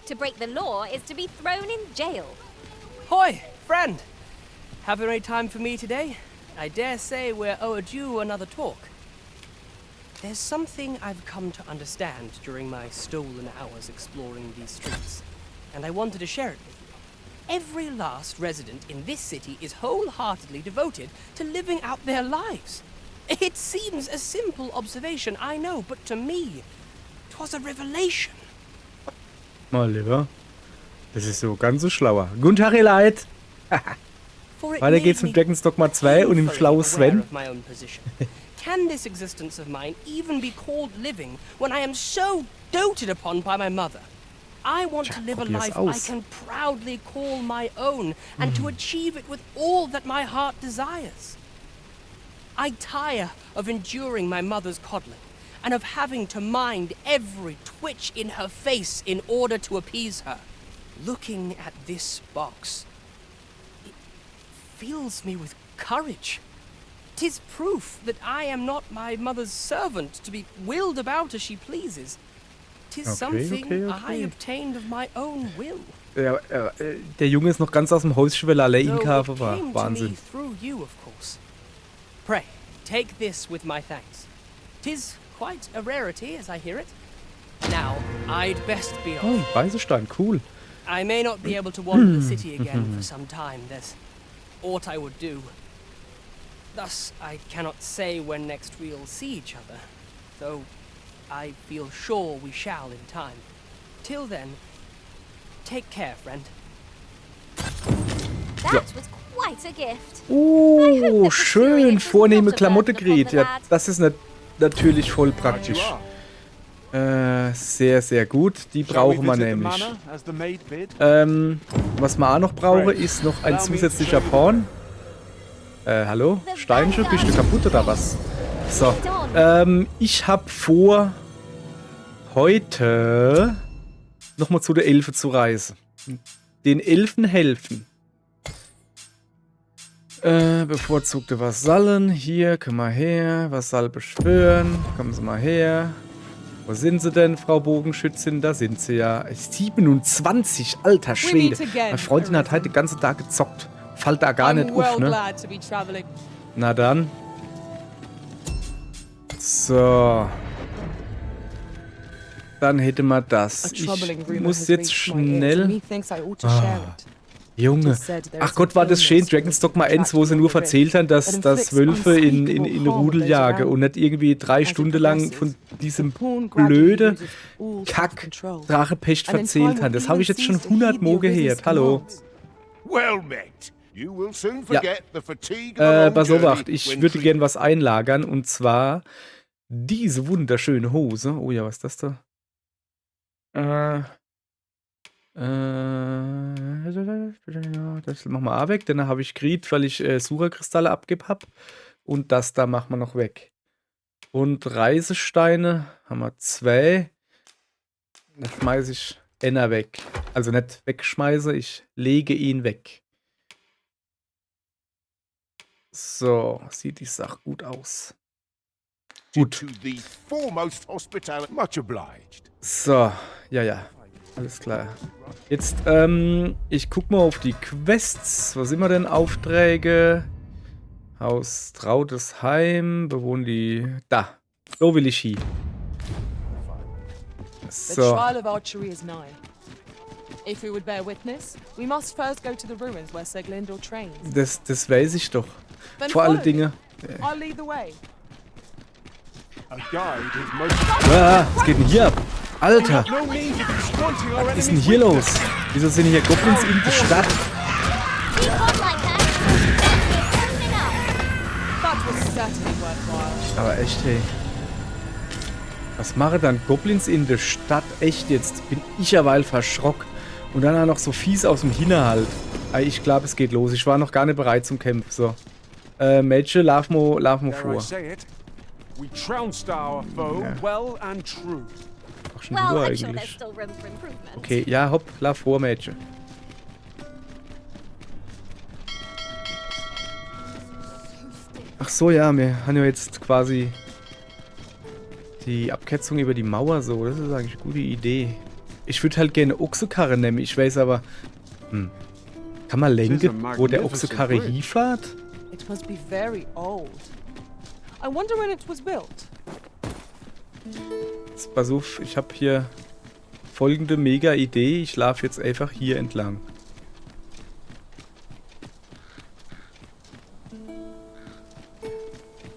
To break the law is to be thrown in jail. Hoi, friend. Have you any time for me today? I dare say we're overdue another talk. There's something I've come to understand during my stolen hours exploring these streets, and I wanted to share it with you. Every last resident in this city is wholeheartedly devoted to living out their lives. It seems a simple observation, I know, but to me, it was a revelation. Mal lieber. Das ist so ganz so schlauer. Guten Tag, ihr Leid. Weiter geht's mit Dragon's Dogma 2 und dem schlauen Sven. Can this existence of mine even be called living when I am so doted upon by my mother? I want to live a life I can proudly call my own and to achieve it with all that my heart desires. I tire of enduring my mother's coddling and of having to mind every twitch in her face in order to appease her. Looking at this box, it fills me with courage. 'Tis proof that I am not my mother's servant to be wheeled about as she pleases. 'Tis something I obtained of my own will. Ja, der Junge ist noch ganz aus dem Häuschen, weil er allein in Kafe war. Wahnsinn. Through you, of course. Pray, take this with my thanks. 'Tis quite a rarity, as I hear it. Now, I'd best be off. Oh, ein Reisestein, cool. I may not be able to wander the city again for some time. There's aught I would do. Thus, I cannot say when next we'll see each other, though I feel sure we shall in time. Till then, take care, friend. That was quite a gift. Oh, schön, vornehme Klamotte gerät. Ja, das ist natürlich voll praktisch. Sehr, sehr gut. Die brauchen wir nämlich. Was wir auch noch brauchen, ist noch ein zusätzlicher Porn. Hallo? Steinchen, bist du kaputt oder was? So, ich habe vor, heute nochmal zu der Elfe zu reisen. Den Elfen helfen. Bevorzugte Vasallen. Hier, komm mal her. Vasall beschwören. Kommen Sie mal her. Wo sind Sie denn, Frau Bogenschützin? Da sind Sie ja. 27, alter Schwede. Meine Freundin hat heute den ganzen Tag gezockt. Fällt da gar nicht auf, ne? Na dann. So. Dann hätte man das. Ich muss jetzt schnell... Junge. Ach Gott, war das schön. Dragon's Dogma 1, wo sie nur erzählt haben, dass Wölfe in Rudel jagen und nicht irgendwie 3 Stunden lang von diesem blöde Kack-Drachepecht erzählt haben. Das habe ich jetzt schon 100 Mal gehört. Hallo. Ja. Pass auf, ich würde gerne was einlagern, und zwar diese wunderschöne Hose. Oh ja, was ist das da? Das machen wir auch weg, denn da habe ich Grit, weil ich Sucherkristalle abgebe hab. Und das da machen wir noch weg. Und Reisesteine haben wir 2. Da schmeiße ich einer weg. Also nicht wegschmeiße, ich lege ihn weg. So, sieht die Sache gut aus. Gut. So, ja. Alles klar. Jetzt, ich guck mal auf die Quests. Was sind wir denn? Aufträge. Haus Trautes Heim. Bewohnen die... Da. So will ich hin. So. Das weiß ich doch. Vor allen Dingen... Was geht denn hier ab? Alter! Was ist denn hier los? Wieso sind hier Goblins in der Stadt? Aber echt, hey. Was machen dann Goblins in der Stadt? Echt jetzt? Bin ich ja weil verschrockt. Und dann auch noch so fies aus dem Hinterhalt. Ich glaube, es geht los. Ich war noch gar nicht bereit zum Kämpfen. So. Mädchen, lauf mal vor. Ach, schon Uhr eigentlich. Okay, ja, hopp, lauf vor, Mädchen. Ach so, ja, wir haben ja jetzt quasi die Abkürzung über die Mauer so. Das ist eigentlich eine gute Idee. Ich würde halt gerne Ochsenkarre nehmen. Ich weiß aber... Kann man lenken, wo der Ochsenkarre hinfährt? It must be very old. I wonder when it was built. Pass auf, ich habe hier folgende mega Idee. Ich laufe jetzt einfach hier entlang.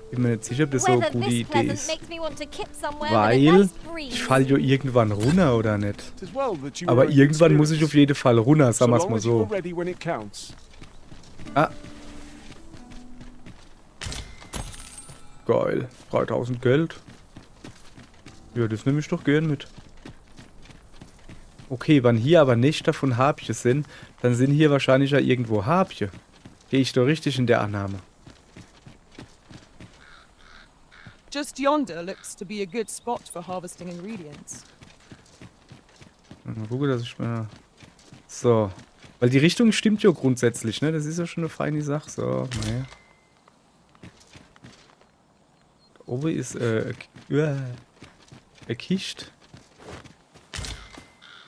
Bin mir nicht sicher, ob das so eine Weather gute this Idee pleasant ist. makes me want to kip somewhere with a Weil nice breeze. ich falle ja irgendwann runter, oder nicht? Aber irgendwann muss ich auf jeden Fall runter, sagen wir es mal so. Ah. Geil. 3000 Geld. Ja, das nehme ich doch gern mit. Okay, wenn hier aber nicht davon Harpje sind, dann sind hier wahrscheinlich ja irgendwo Harpje. Gehe ich doch richtig in der Annahme. Just yonder looks to be a good spot for harvesting ingredients. Mal gucken, dass ich mal... So. Weil die Richtung stimmt ja grundsätzlich, ne? Das ist ja schon eine feine Sache. So, naja. Da oben ist, eine Kiste.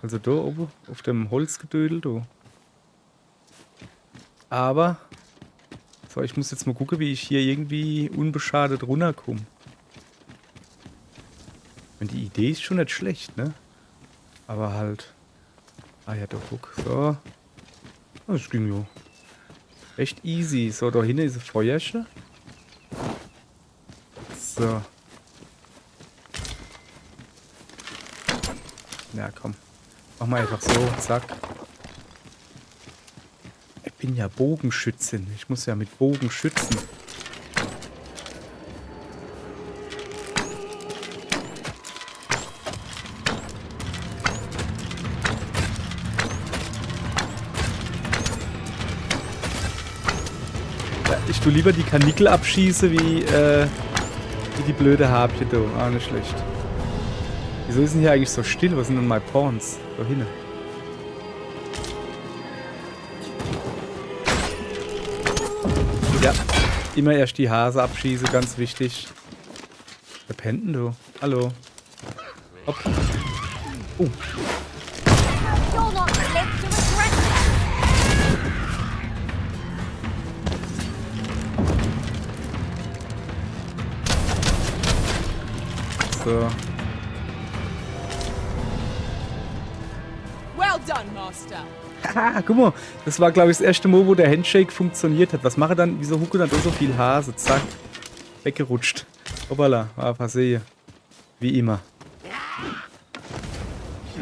Also da oben, auf dem Holzgedödel, da. Aber... So, ich muss jetzt mal gucken, wie ich hier irgendwie unbeschadet runterkomme. Und die Idee ist schon nicht schlecht, ne? Aber halt... Ah ja, da guck. So. Das ging ja. Echt easy. So, da hinten ist ein Feuerchen. So. Ja, komm. Mach mal einfach so. Zack. Ich bin ja Bogenschützin. Ich muss ja mit Bogen schützen. Ich tu lieber die Karnickel abschieße, wie die blöde Harpje da. Ah, nicht schlecht. Wieso ist denn hier eigentlich so still? Was sind denn meine Pawns? Da hinten. Ja, immer erst die Hase abschieße, ganz wichtig. Wer pennt denn du? Hallo. Hopp. You're not live to regret it. So. Well done, Master. Haha, guck mal. Das war, glaube ich, das erste Mal, wo der Handshake funktioniert hat. Was mache dann? Wieso hucke dann so viel Hase? Zack. Weggerutscht. Hoppala. War versehen. Wie immer.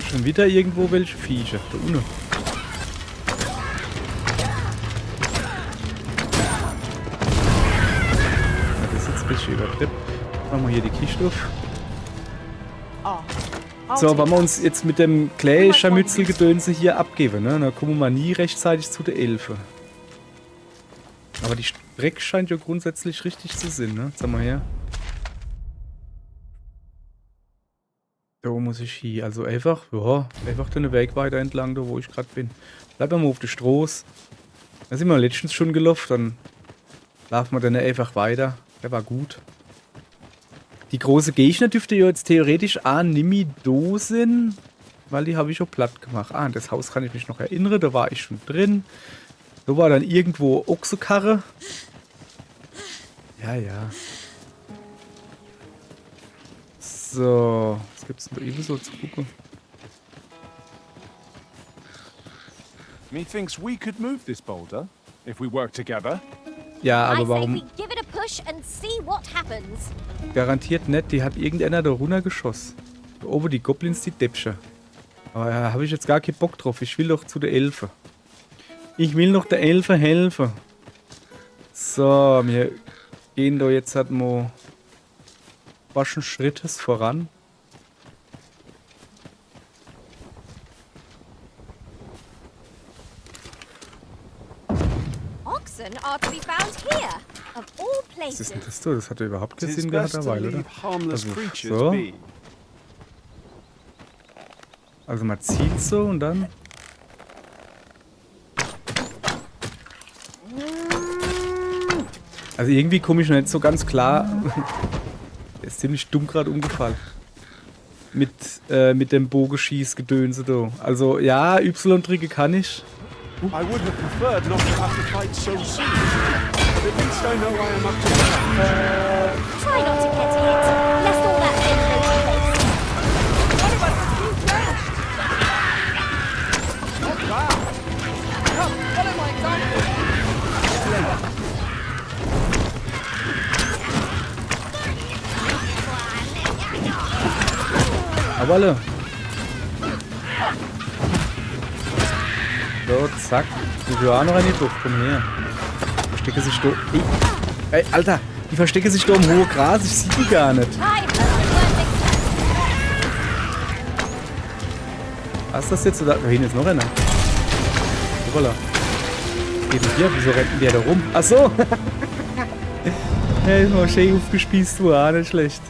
Schon wieder irgendwo welche Viecher. Da unten. Ja, das ist jetzt ein bisschen übertrieben. Machen wir hier die Kiste auf. So, wenn wir uns jetzt mit dem Clay-Scharmützel-Gedönse hier abgeben, ne? Dann kommen wir nie rechtzeitig zu der Elfe. Aber die Strecke scheint ja grundsätzlich richtig zu sein, ne? Jetzt haben wir her. Da muss ich hier. Also einfach, ja, einfach den Weg weiter entlang, da wo ich gerade bin. Bleiben wir mal auf der Straße. Da sind wir letztens schon gelaufen, dann laufen wir dann einfach weiter. Der war gut. Die große Gegner dürfte ja jetzt theoretisch nimmi do sein, weil die habe ich auch platt gemacht. An das Haus kann ich mich noch erinnern, da war ich schon drin. Da war dann irgendwo Ochsenkarre. Ja, ja. So, was gibt's denn da eben so zu gucken? Methinks we could move this boulder if we work together. Ja, I aber say warum? we give it a push and see what happens. Garantiert nicht, die hat irgendeiner da runter geschossen. Da oben die Goblins, die Deppscher. Aber da habe ich jetzt gar keinen Bock drauf. Ich will doch zu der Elfe. Ich will noch der Elfe helfen. So, wir gehen da jetzt halt mal waschen Schrittes voran. Oxen are to be found here, of all Was ist denn places. das da? Das hat ja überhaupt keinen Tis Sinn gehabt best to dabei, oder? leave harmless Also, creatures so. be. Also man zieht so und dann... Also irgendwie komme ich noch nicht so ganz klar. Der ist ziemlich dumm gerade umgefallen. mit dem Bogenschießgedönse da. Also ja, Y-Tricke kann ich. I would have preferred not to have to fight so soon. But at least I know I am up to the challenge. Try not to get hit. Lest all that ventilation face. One of us is too trash. Come, follow my example. Aber alle. So, zack. Die Johanna rein in die Luft. Komm her. Verstecke sich da. Ey, Alter. Die verstecke sich da im hohen Gras. Ich sehe die gar nicht. Time for the Was ist das jetzt? Da hinten ist noch einer. Hoppala. Was geht denn hier? Wieso rennt denn der da rum? Ach so. Ja, ist mal schön aufgespießt worden. Nicht schlecht.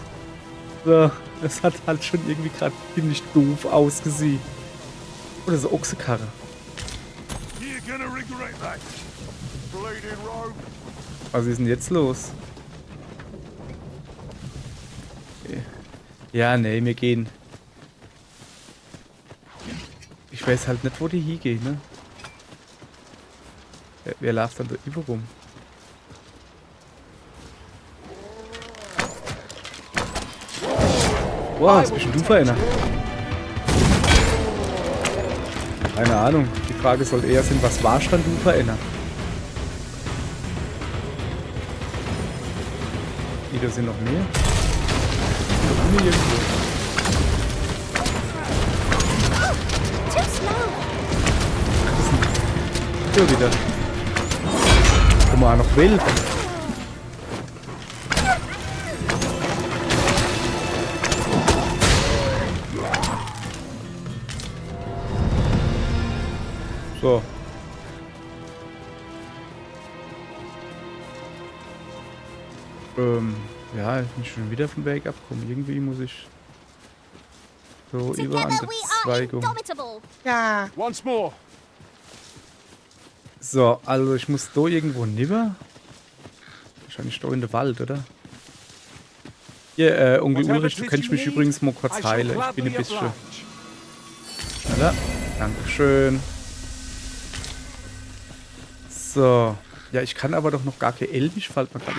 So. Das hat halt schon irgendwie gerade ziemlich doof ausgesehen. Oder so Ochsekarre. You're gonna regret that. Bleeding rogue. Was ist denn jetzt los? Okay. Ja, nee, wir gehen. Ich weiß halt nicht, wo die hingehen, ne? Wer läuft dann da über rum? Wow, jetzt bist du für einer. Keine Ahnung. Die Frage soll eher sein, was warst dann du für einer? Da sind noch mehr. Da irgendwo. Too slow. Hier wieder. Guck mal, noch wild. So. Ja, ich bin schon wieder vom Weg abgekommen. Irgendwie muss ich so über an Together der we are Zweigung. indomitable. Once more. So, also ich muss da irgendwo nibber. Wahrscheinlich da in den Wald, oder? Hier, Onkel Ulrich, du kannst mich übrigens mal kurz heilen. Ich bin ein bisschen schneller. Dankeschön. So. Ja, ich kann aber doch noch gar kein Elbisch, fällt mir gerade.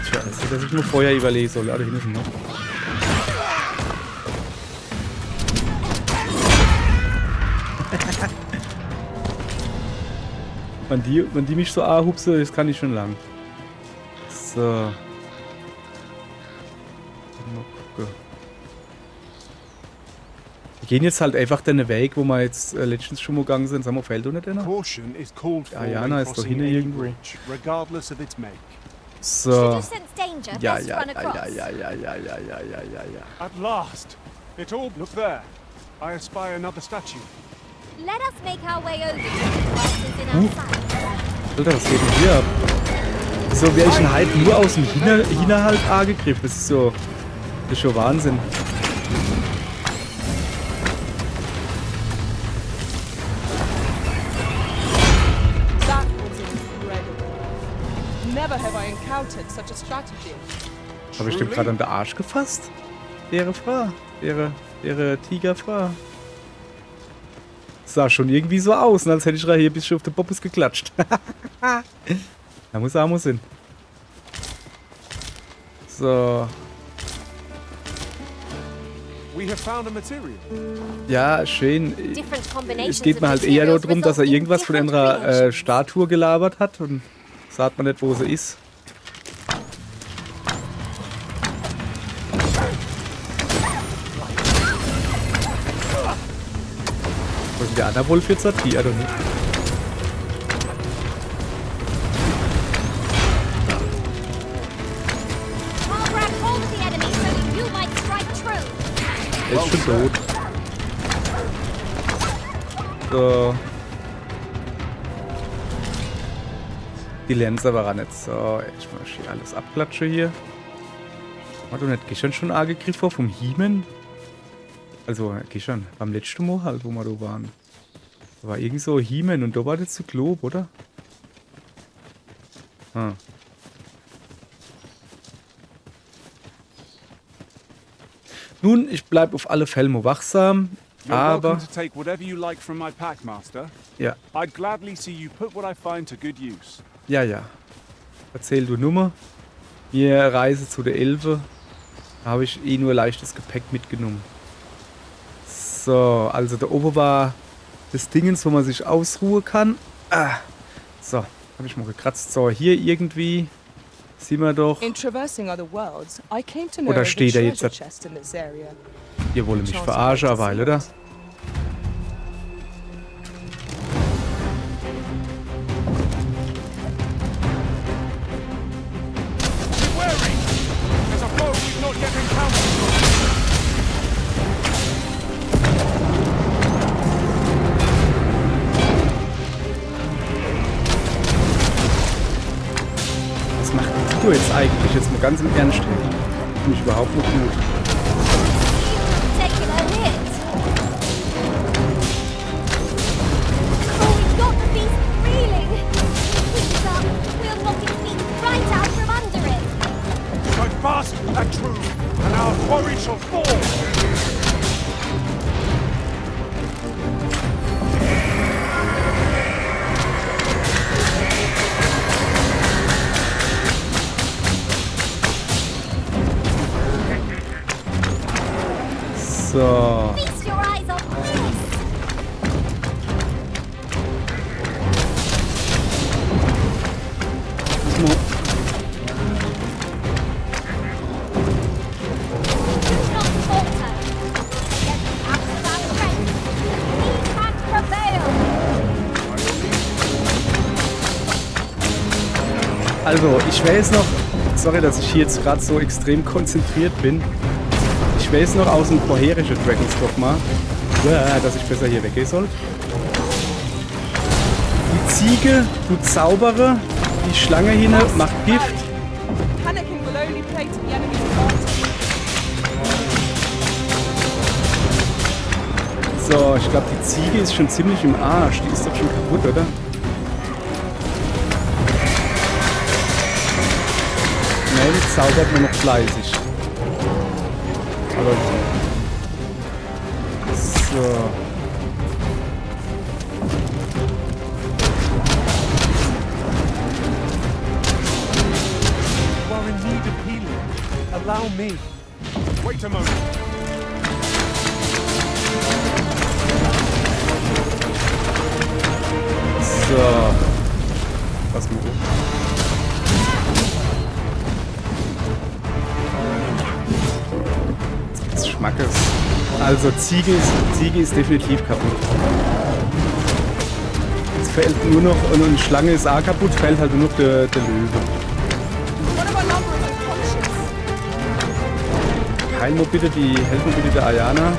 Tja, das hätte ich nur vorher überlegen sollen. Ah, da hinten sind noch. Wenn die mich so anhupsen, das kann ich schon lang. So. Mal gucken. Wir gehen jetzt halt einfach den Weg, wo wir jetzt letztens schon mal gegangen sind. Sagen wir, fällt doch nicht einer? Caution is called for Ayana when ist doch crossing hinten any irgendwo. bridge, regardless of its make. Should So. you sense danger, Ja, best ja, run ja, across. ja, ja, ja, ja, ja, ja, ja, ja, ja. At last. It all look there. I espy another statue. Let us make our way over to it whilst it's in our sight. Alter, was geht denn hier ab? So wäre ich ein halt nur aus dem Hinterhalt angegriffen. Das ist so. Das ist schon Wahnsinn. That was incredible. Never have I encountered such a strategy. Habe ich dem gerade an den Arsch gefasst? Ihre Frau. Ihre Tigerfrau. Sah schon irgendwie so aus, als hätte ich hier ein bisschen auf den Poppes geklatscht. Da muss er hin. So. We have found a material. Ja, schön. Different combinations Es geht mir of halt eher materials darum, dass er result in irgendwas von different einer creations. Statue gelabert hat und sagt man nicht, wo sie ist. Was ist der andere Wolf jetzt hat? Die, oder nicht? I'll grab hold of the enemy so that you might strike true. Er ist schon tot. So. Die Lenser war nicht so. Ich mach hier alles abklatsche hier. War du nicht gestern schon angegriffen vom He-Man? Also gestern, beim letzten Mal halt, wo wir da waren. Da war irgend so He-Man und da war das Zyklop, oder? Nun, ich bleib auf alle Fälle mal wachsam, You're aber... welcome to take whatever you like from my pack, Master. Ja, I'd gladly see you put what I find to good use. ja, ja. Erzähl du Nummer. Wir reisen zu der Elfe. Da habe ich eh nur leichtes Gepäck mitgenommen. So, also da oben war das Dingens, wo man sich ausruhen kann. So, habe ich mal gekratzt. So, hier irgendwie sehen wir doch... In traversing other worlds, I came to know Oder of a steht da jetzt... treasure chest in this area. Ihr wollt mich verarschen, eine Weile, oder? Be wary! There's a foe we've not yet encountered. Was macht die Tour jetzt eigentlich? Jetzt mal ganz im Ernst. Finde ich überhaupt nicht gut. Taking a hit. Oh, we've got the beast reeling. Keep up. We'll knock its feet right out from under it. Strike fast and true, and our quarry shall fall! So. Feast your eyes on this. Mo- Not falter. Against the abs of our strength. We can prevail. Also, ich weiß noch... Sorry, dass ich hier jetzt gerade so extrem konzentriert bin. Ich weiß noch aus dem vorherigen Dragon's Dogma, dass ich besser hier weggehen soll. Die Ziege, du Zauberer, die Schlange hin macht Gift. Panicking will only play to the enemy's advantage. So, ich glaube, die Ziege ist schon ziemlich im Arsch. Die ist doch schon kaputt, oder? Nein, die zaubert nur noch fleißig. Aber so. You are in need of healing. Allow me. Wait a moment. So. Was mit des Schmackes. Also Ziege ist definitiv kaputt. Es fällt nur noch, und die Schlange ist auch kaputt, fällt halt nur noch der Löwe. One of our number is unconscious. Heil mir bitte helf mir bitte der Ayana.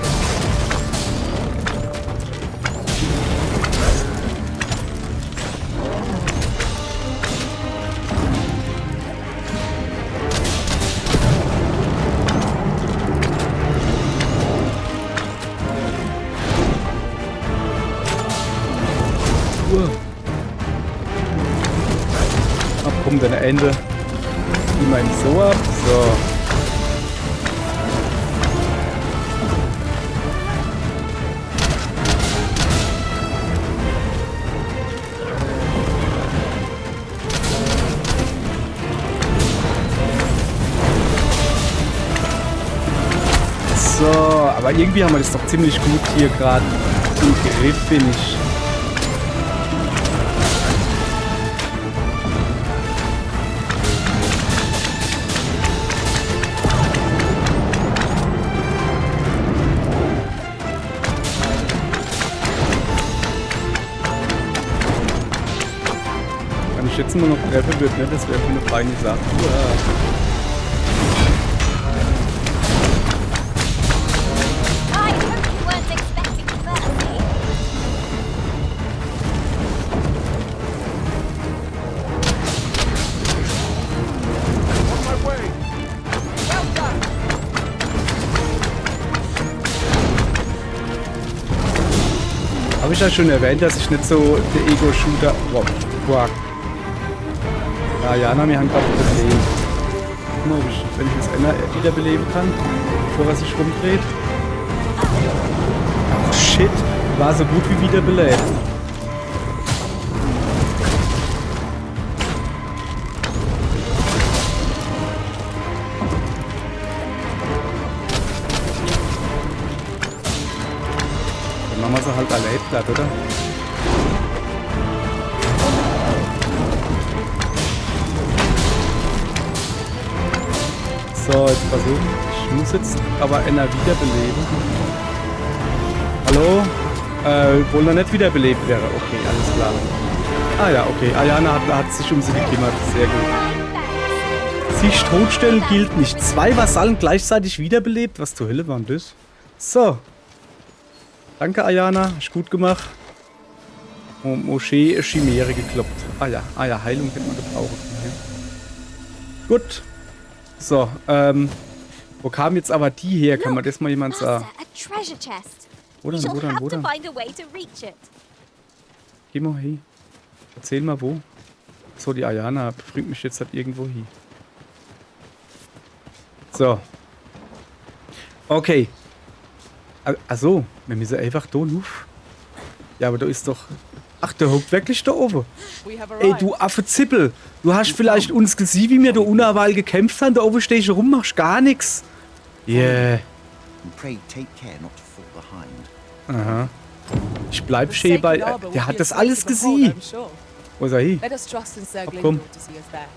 Ach komm, deine Ende. Die mal so ab. So. So, aber irgendwie haben wir das doch ziemlich gut hier gerade im Griff, finde ich. Wenn ich jetzt nur noch treffen würde, ne, das wäre für eine feine Sache. I hope you weren't expecting mercy. On my way. Well done. Habe ich ja schon erwähnt, dass ich nicht so der Ego-Shooter... Wow. Ja, Jana, wir haben gerade ein Problem. Guck mal, wenn ich das Ender wiederbeleben kann, bevor er sich rumdreht. Oh shit, war so gut wie wiederbelebt. Dann machen wir sie halt alle platt, oder? So, jetzt versuchen. Ich muss jetzt aber einer wiederbeleben. Hallo? Obwohl er nicht wiederbelebt wäre. Okay, alles klar. Ah ja, okay. Ayana hat sich um sie gekümmert. Sehr gut. Sich totstellen gilt nicht. 2 Vasallen gleichzeitig wiederbelebt? Was zur Hölle war denn das? So. Danke, Ayana. Hast gut gemacht. Moschee Chimäre gekloppt. Ah ja, Heilung hätte man gebraucht. Ja. Gut. So, wo kam jetzt aber die her? Kann man das mal jemand sagen? Master, a treasure chest. Wo We dann, shall wo dann, have wo to dann? find a way to reach it. Geh mal hin. Erzähl mal wo. So, die Ayana bringt mich jetzt halt irgendwo hin. So. Okay. Achso, wir müssen einfach da rauf. Ja, aber da ist doch... Ach, der hockt wirklich da oben. We have Ey, arrived. du Affe-Zippel. Du hast vielleicht uns gesehen, wie wir da unerweil gekämpft haben. Da oben stehst du rum, machst gar nichts. Yeah. And pray take care not to fall behind. Aha. Ich bleib The schön bei... sacred arbor will Der be hat a das sight alles to behold, gesehen. I'm sure. Wo ist er hin? Let us trust in Sir komm. Glyndor to see us there.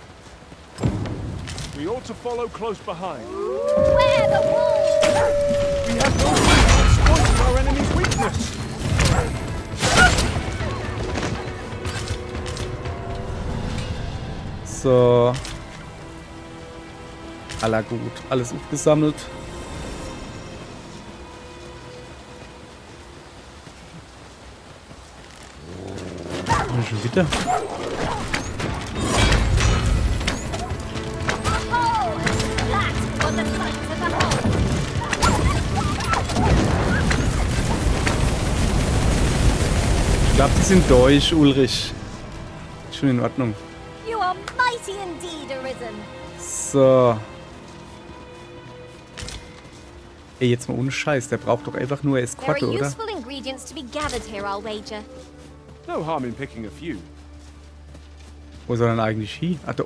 We ought to follow close behind. Where the wolves? We have no reason to exploit our enemy's weakness. So. Aller gut. Alles aufgesammelt. Oh, schon wieder. Oh, that was a sight to behold. Ich glaube, die sind durch, Ulrich. Schon in Ordnung. You are mighty indeed, Arisen. So. Ey, jetzt mal ohne Scheiß. Der braucht doch einfach nur There Eskorte, are oder? useful ingredients to be gathered here, I'll wager. No harm in picking a few. Wo soll er denn eigentlich hin? Ach, da.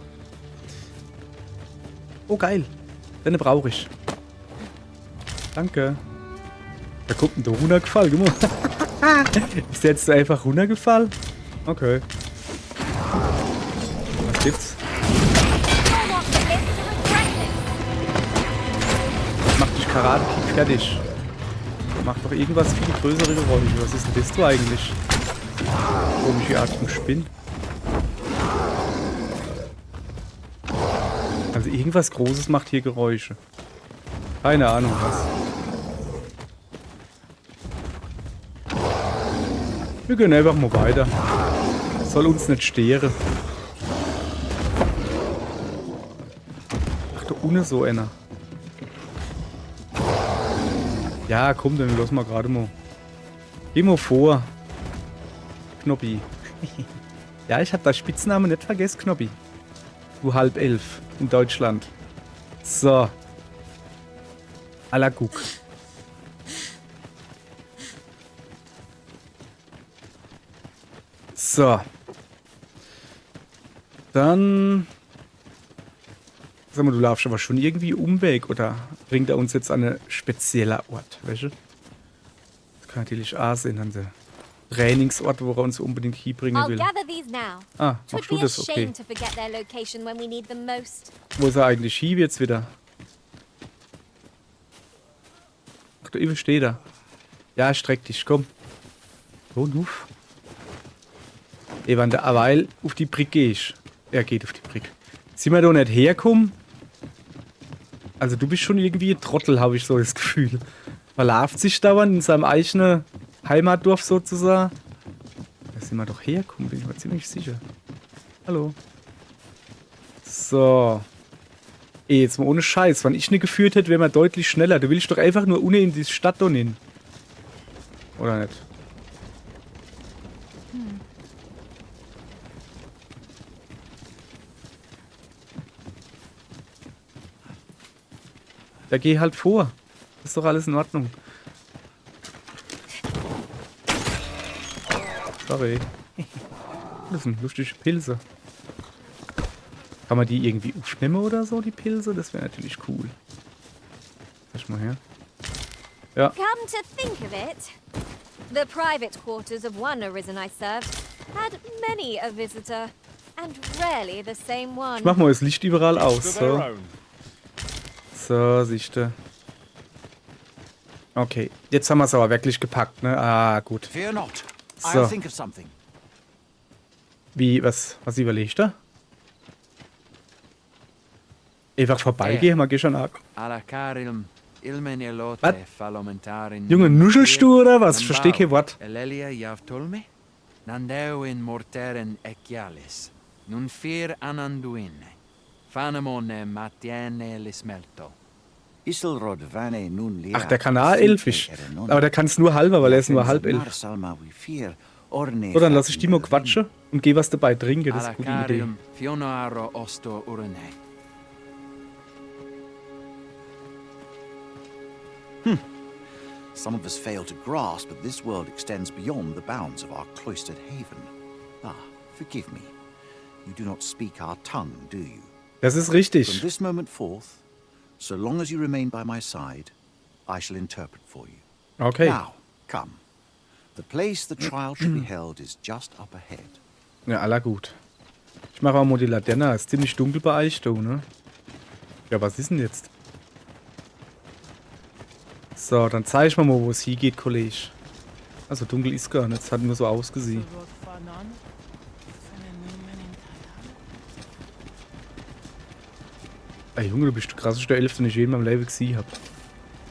Oh, geil. Den brauche ich. Danke. Da kommt ein da runtergefallen. Guck mal. Ist der jetzt einfach runtergefallen? Okay. Was gibt's? You'll not live to regret this. Mach dich Karate-Kick fertig. Mach doch irgendwas viel größere Geräusche. Was ist denn das du eigentlich? Komische Art von Spinn. Also irgendwas Großes macht hier Geräusche. Keine Ahnung was. Wir gehen einfach mal weiter. Soll uns nicht stehren. Ach, da unten so einer. Ja, komm, dann lass mal gerade mal. Geh mal vor. Knobby. Ja, ich hab das Spitznamen nicht vergessen, Knobby. Du 10:30 in Deutschland. So. Alla guck. So. Dann... Sag mal, du laufst aber schon irgendwie Umweg, oder bringt er uns jetzt an einen speziellen Ort, weißt du? Das kann natürlich auch sein, an der Trainingsort, wo er uns unbedingt hinbringen I'll will. gather these now. Ah, Twould machst du be a das? Okay. shame to forget their location when we need them most. Wo ist er eigentlich hin jetzt wieder? Ach, da eben steht er. Ja, streck dich, komm. So, nuf. Ey, wann der Aweil auf die Brick gehst. Er geht auf die Brick. Sind wir da nicht herkommen? Also du bist schon irgendwie ein Trottel, habe ich so das Gefühl. Verlauft sich dauernd in seinem eigenen Heimatdorf sozusagen. Da sind wir doch herkommen, bin ich mir ziemlich sicher. Hallo. So. Ey, jetzt mal ohne Scheiß. Wenn ich nicht geführt hätte, wäre man deutlich schneller. Du willst doch einfach nur ohne in die Stadt da hin. Oder nicht? Ja, geh halt vor. Ist doch alles in Ordnung. Sorry. Das sind lustige Pilze. Kann man die irgendwie aufnehmen oder so, die Pilze? Das wäre natürlich cool. Lass mal her. Ja. Come to think of it, the private quarters of one Arisen I served had many a visitor, and rarely the same one. Ich mach mal das Licht überall To aus. their So, own. so siehste. Okay, jetzt haben wir es aber wirklich gepackt, ne? Ah, gut. Fear not. So. I'll think of something. Wie, was überlegt er? Einfach vorbeigehen, mal geh schon ab. Alakarilm, ilmen elote, Was? falomentarin. Junge, nuschelst du oder was? Ich verstehe kein Wort. Elelia javtolme? Nandeu in morteren ecialis. Nun fir ananduine. Fanemone matiene lismelto. Isilrod vane nun lea. Ach, der kann Elfisch. Aber der kann es nur halber, weil er ist nur Halbelf. So, dann lass ich die mal quatschen und geh was dabei trinken. Das ist eine gute Idee. Alakarilm, fionoaro osto urene. Some of us fail to grasp that this world extends beyond the bounds of our cloistered haven. Ah, forgive me. You do not speak our tongue, do you? Das ist From richtig. this moment forth, so long as you remain by my side, I shall interpret for you. Okay. Now, come. The place the trial should be held is just up ahead. Ja, aller gut. Ich mache auch mal die Laterne. Ist ziemlich dunkel bei euch, du, ne? Ja, was ist denn jetzt? So, dann zeige ich mal, wo es hingeht, Kollege. Also dunkel ist gar nicht. Es hat nur so ausgesehen. Ey, Junge, du bist der krasseste Elf, den ich je in meinem Leben gesehen habe.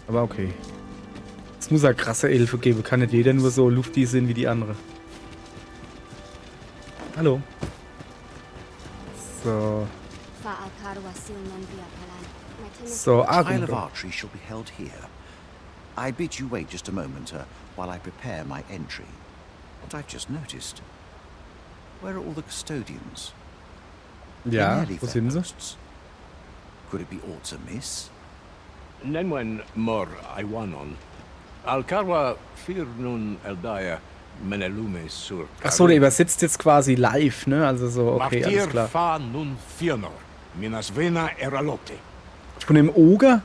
Aber okay. Es muss ja krasse Elfe geben. Kann nicht jeder nur so luftig sein wie die andere. Hallo. So. So, The trial of Argund. archery shall be held here. I bid you wait just a moment while I prepare my entry. But I've just noticed. Where are all the custodians? They Ja, nearly wo their sind sie? posts. Could it be aught amiss? Nenwen mor Iwanon. Alcarwa fir nun Eldaya Menelume sur. Achso, der übersetzt jetzt quasi live, ne? Also so, okay, alles Maftir klar. fa nun Fionor. Minas vena eralote. Von dem Oger?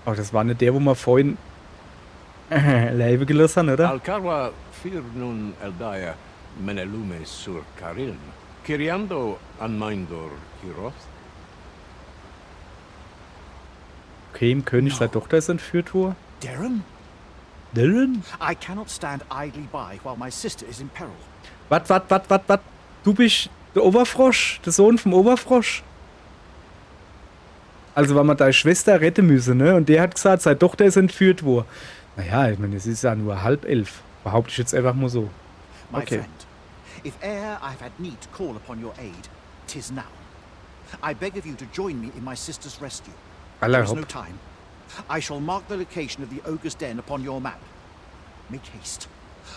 Oh, das war nicht der, wo wir vorhin Leben gelassen haben, oder? Alcarwa fir nun Eldaya Menelume sur Carilm. Kiriando an Mindor Hiroth. Okay, im König seine Tochter ist entführt worden. Durham? Dylan? I cannot stand idly by while my sister is in peril. Was? Du bist der Oberfrosch, der Sohn vom Oberfrosch? Also, weil man deine Schwester retten müsse, ne? Und der hat gesagt, seine Tochter ist entführt worden. Naja, ich meine, es ist ja nur 10:30. Behaupte ich jetzt einfach mal so. My Okay. friend, if e'er I've had need to call upon your aid, 'tis now. I beg of you to join me in my sister's rescue. Aller There is no hopp. time. I shall mark the location of the ogre's den upon your map. Make haste.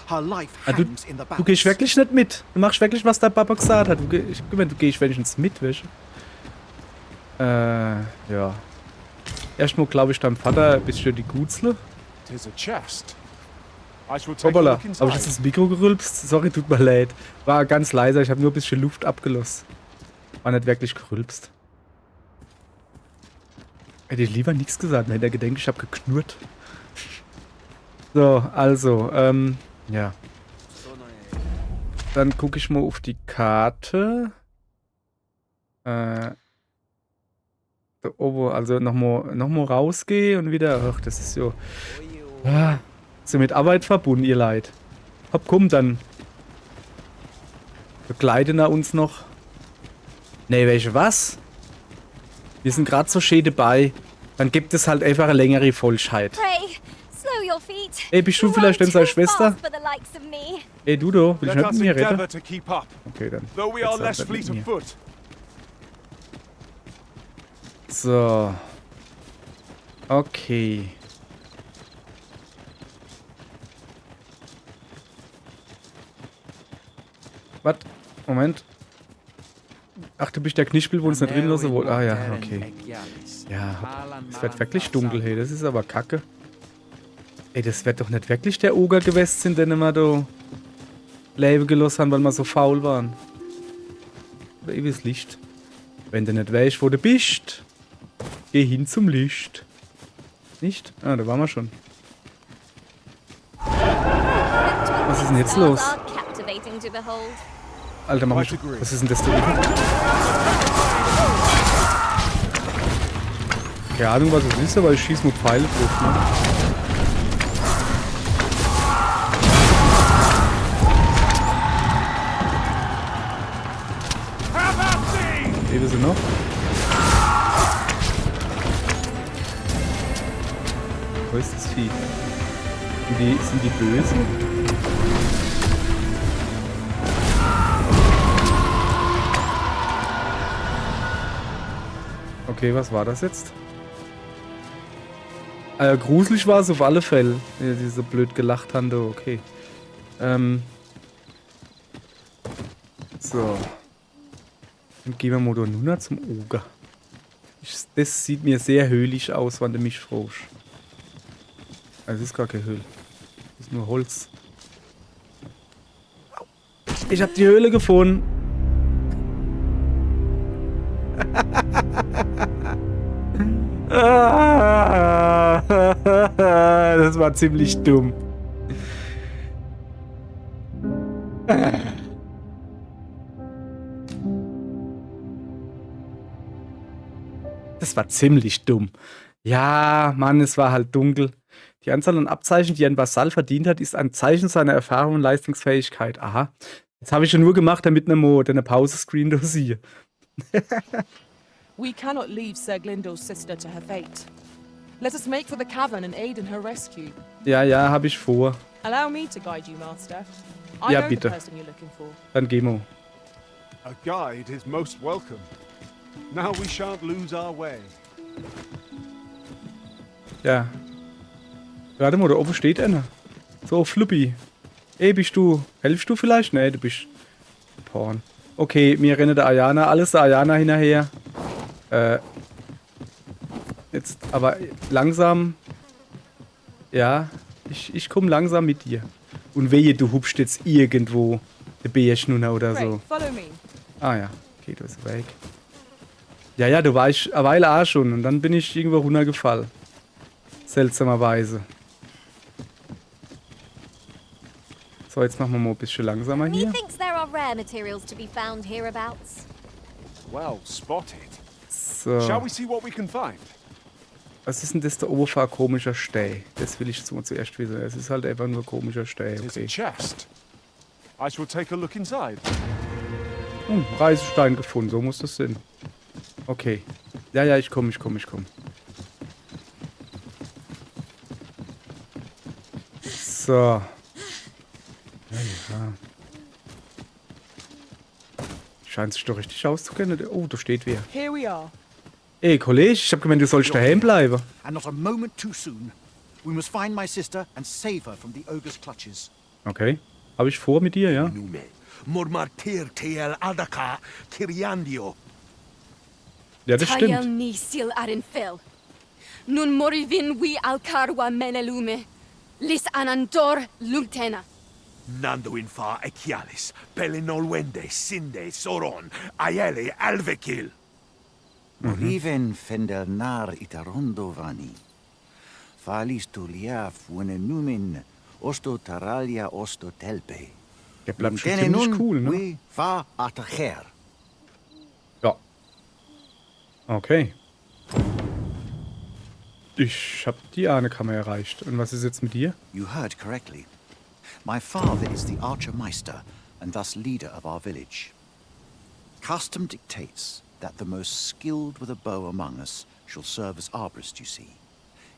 Her life Ah, hangs in the du balance. gehst wirklich nicht mit. Du machst wirklich, was dein Papa gesagt hat. Ich meine, du gehst wenigstens mit, weißt du? Ja. Erstmal glaube ich deinem Vater ein bisschen die Gutzle. Tis a chest. I shall take a Hoppala, look habe ich inside. jetzt das Mikro gerülpst? Sorry, tut mir leid. War ganz leiser, ich habe nur ein bisschen Luft abgelassen. War nicht wirklich gerülpst. Hätte ich lieber nichts gesagt, dann hätte er gedacht, ich habe geknurrt. So, also, ja. Dann gucke ich mal auf die Karte. Da oben, also nochmal rausgehen und wieder. Ach, das ist so. Ah, ist ja mit Arbeit verbunden, ihr Leid. Hopp, komm, dann begleiten er uns noch. Nee, welche was? Wir sind gerade so schön dabei. Dann gibt es halt einfach eine längere Vollscheid. Pray, slow your feet. Ey, bist du You vielleicht are denn seine too Schwester? fast for the likes of me. Ey, Dudo, will ich Let nicht us mit mir reden? endeavour to keep up, Okay, dann. though we are jetzt less halt mit fleet mir. of foot. So. Okay. Was? Moment. Ach, du bist der Knispel, wo uns nicht drin lassen wollen. Ah ja, okay. Ja, es wird wirklich dunkel, hey. Das ist aber kacke. Ey, das wird doch nicht wirklich der Oger gewesen sein, den wir da Leben gelassen haben, weil wir so faul waren. Aber ewiges Licht. Wenn du nicht weißt, wo du bist, geh hin zum Licht. Nicht? Ah, da waren wir schon. Was ist denn jetzt los? Captivating to behold. Alter, mach mich. Was ist denn das da oben? Keine Ahnung, was es ist, aber ich schieße mit Pfeile drauf, ne? Lebe sie noch? Wo ist das Vieh? Sind die böse? Okay, was war das jetzt? Gruselig war es auf alle Fälle. Ja, die so blöd gelacht haben, okay. So. Dann gehen wir mal da nun zum Oger. Das sieht mir sehr höhlich aus, wenn du mich fragst. Also, es ist gar keine Höhle. Das ist nur Holz. Ich hab die Höhle gefunden. Das war ziemlich dumm. Das war ziemlich dumm. Ja, Mann, es war halt dunkel. Die Anzahl an Abzeichen, die ein Vasall verdient hat, ist ein Zeichen seiner Erfahrung und Leistungsfähigkeit. Aha. Das habe ich schon nur gemacht, damit eine Pause-Screen da sehe. We cannot leave Sir Glindo's sister to her fate. Let us make for the cavern and aid in her rescue. Ja, habe ich vor. Allow me to guide you, Master. I Ja, know bitte. the person you're looking for. Dann gehen wir. A guide is most welcome. Now we shan't lose our way. Ja. Warte mal, da oben steht einer. So, Fluppy. Ey, bist du... Helfst du vielleicht? Nee, du bist... Porn. Okay, mir rennen der Ayana. Alles der Ayana hinterher. Jetzt aber langsam... Ja, ich komme langsam mit dir. Und wehe, du hupst jetzt irgendwo der Bärschnunner oder so. Great, follow me. Ah ja, okay, du bist weg. Ja, da war ich eine Weile auch schon und dann bin ich irgendwo runtergefallen. Seltsamerweise. So, jetzt machen wir mal ein bisschen langsamer hier. Methinks there are rare materials to be found hereabouts. Well spotted. So. Shall we see what we can find? Was ist denn das da oben für ein komischer Steh? Das will ich zuerst wissen. Es ist halt einfach nur komischer Steh, It's a okay. chest. I shall take a look inside. Reisestein gefunden, so muss das sein. Okay. Ja, ich komme. So. Ja. Scheint sich doch richtig auszukennen. Oh, da steht wer. Here we are. Ey, Kollege, ich hab gemeint, du sollst daheim bleiben. And not a moment too soon. We must find my sister and save her from the ogre's clutches. Okay. Hab ich vor mit dir, ja? Nume. Mormartir tel adaka kiriandio. Ja, das stimmt. ni sil arin fel. Nun morivin wi alcarwa menelume. Lis anandor lumtena. Nando in fa ekialis. Pelinolwende sinde soron. Aiele alvekil. Moriven fendelnar itarondo vani. Falis tulia fuene numin. Osto taralia osto telpe. Der bleibt schon ziemlich cool, ne? We fa atacher. Ja. Okay. Ich hab die Ahnekammer erreicht. Und was ist jetzt mit dir? You heard correctly. My father is the Archermeister and thus leader of our village. Custom dictates that the most skilled with a bow among us shall serve as arborist, you see.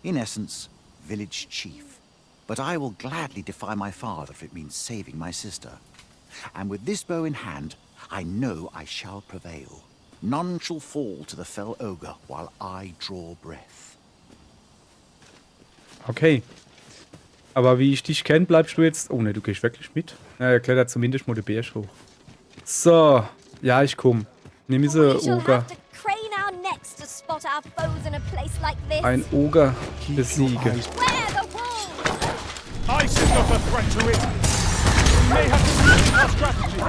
In essence, village chief. But I will gladly defy my father if it means saving my sister. And with this bow in hand, I know I shall prevail. None shall fall to the fell ogre while I draw breath. Okay. Aber wie ich dich kenne, bleibst du jetzt... Oh ne, du gehst wirklich mit. Na, er klettert zumindest mal den Berg hoch. So. Ja, ich komm. Nimm We diese shall Oger. have to crane our necks to spot our foes in a place like this. Ein Oger besiegen. Where the wolves? Ice is not a threat to it. We may have to rethink our strategy.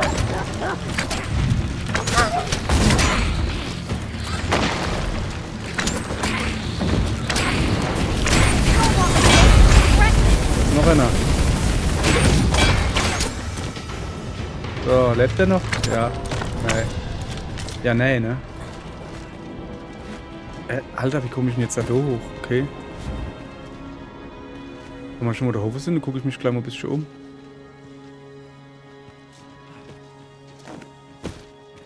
Noch einer. So, lebt er noch? Ja. Nein. Ja, nee, ne? Alter, wie komme ich denn jetzt da hoch? Okay. Wenn wir schon mal da hoch sind, dann gucke ich mich gleich mal ein bisschen um.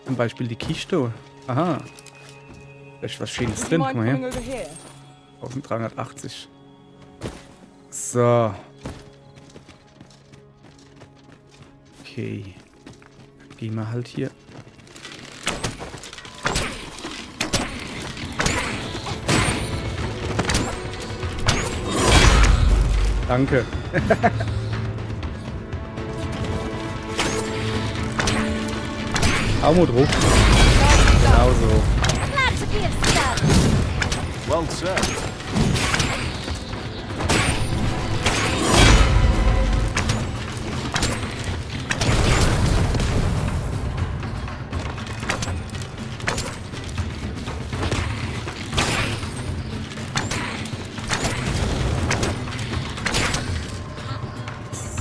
Zum Beispiel die Kiste. Aha. Da ist was Schönes drin. Guck mal her. 1380. So. Okay. Gehen wir halt hier. Danke. Hau mal drauf. Genau so. Glad to be of service. Well said.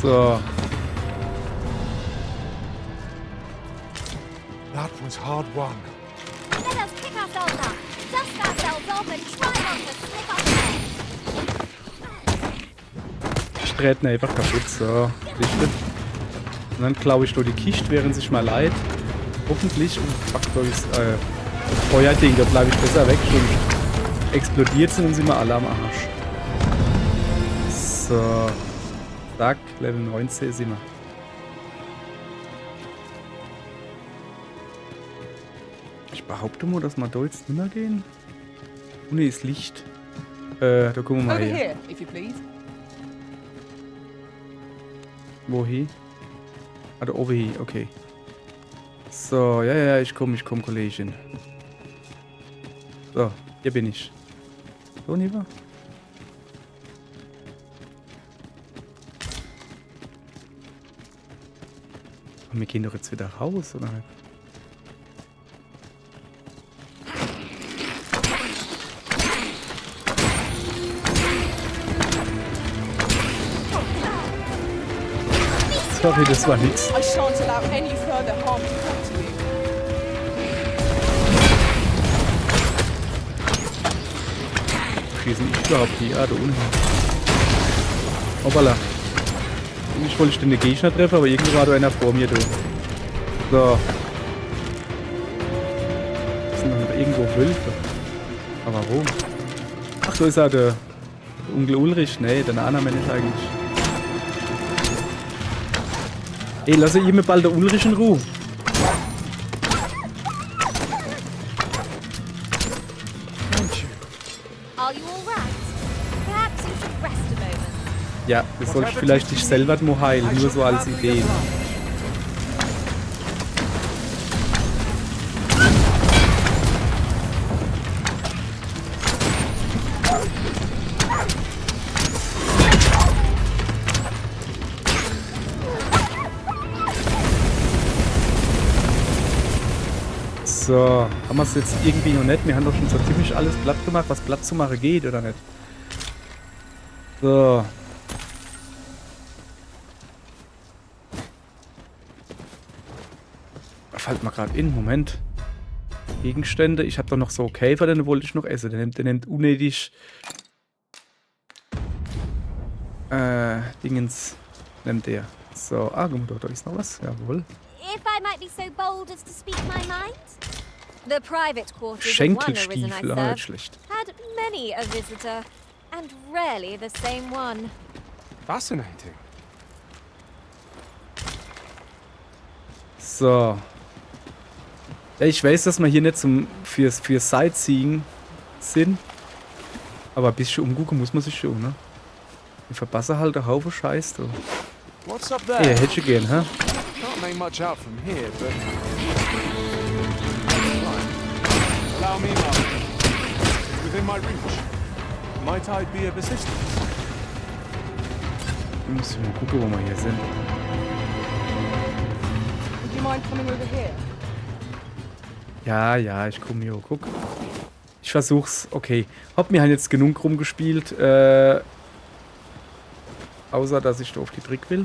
So. That was hard won. Let us pick ourselves up, dust ourselves off, and try not to slip our head. Ich trete ihn einfach kaputt. So. Dichte. Und dann klaue ich durch die Kiste, während sich mal leid. Hoffentlich. Und fuck, da ist Feuerding. Da bleibe ich besser weg. Schon explodiert sind und sind wir alle am Arsch. So. Zack, Level 19 sind wir. Ich behaupte mal, dass wir da jetzt nicht mehr gehen. Oh ne, ist Licht. Da gucken wir mal Over her. here, if you please. Wohin? Ah, da oben hier, okay. So, ja, ich komm, Kollegin. So, hier bin ich. So, Niva? Wir gehen doch jetzt wieder raus, oder? Sorry, das war nix. I shan't allow any further harm to come to you. Schießen ich überhaupt die? Ah, da unten. Hoppala. Eigentlich wollte ich den Gegner treffen, aber irgendwie war da einer vor mir drin. So. Das sind noch irgendwo Wölfe. Aber warum? Ach, da ist er, der Onkel Ulrich. Nee, der Name ist eigentlich. Ey, lass ihr mir bald der Ulrich in Ruhe. Are you all right? Perhaps you should rest a moment. Ja, du sollst vielleicht dich selber mal heilen, nur so als Idee. So, haben wir es jetzt irgendwie noch nicht? Wir haben doch schon so ziemlich alles platt gemacht, was platt zu machen geht, oder nicht? So. Fällt mir gerade in, Moment. Gegenstände, ich habe doch noch so Käfer, den wollte ich noch essen. Der nimmt unnötig Dingens nimmt der. So, guck mal, da ist noch was. Jawohl. If I might be so bold as to speak my mind, the private quarters of one arisen I Schenkelstiefel, served nicht schlecht. had many a visitor, and rarely the same one. Fascinating. So. Ja, ich weiß, dass wir hier nicht für Sightseeing sind. Aber ein bisschen umgucken muss man sich schon, ne? Ich verpasse halt einen Haufen Scheiß, du. What's up Hey, there? hätte ich gern, hä? Can't make much out from here, but Allow me, Master. It's within my reach. Might I be of assistance? Ich muss mal gucken, wo wir hier sind. Would you mind coming over here? Ja, ich komme hier. Guck. Ich versuch's. Okay. Hab mir halt jetzt genug rumgespielt. Außer, dass ich da auf die Brick will.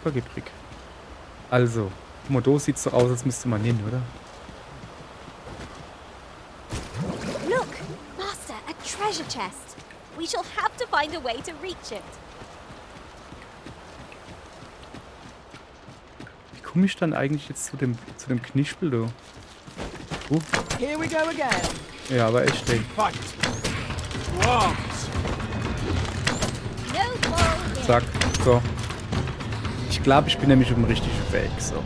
Vergib Brick. Also. Guck mal, da sieht's so aus, als müsste man hin, oder? Look, Master, a treasure chest. We shall have to find a way to reach it. Wie komme ich dann eigentlich jetzt zu dem Knispel, da? Here we go again. Ja, aber echt, ey. Fight! To arms! No quarrel here. Zack. So. Ich glaube, ich bin nämlich auf dem richtigen Weg, so.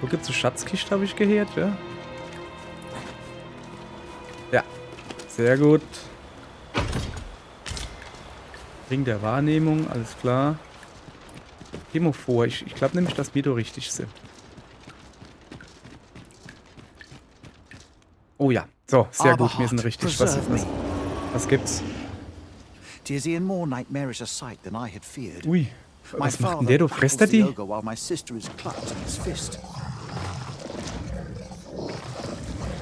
Wo gibt's eine Schatzkiste, habe ich gehört, ja? Ja. Sehr gut. Ring der Wahrnehmung, alles klar. Geh mal vor. Ich glaube nämlich, dass wir da richtig sind. Oh ja. So, sehr gut. Wir sind richtig. Was gibt's? Tis e'en more nightmarish a sight than I had feared. Ui. My Was macht denn father der? Du battles frisst er the die? ogre while my sister is clutched in his fist.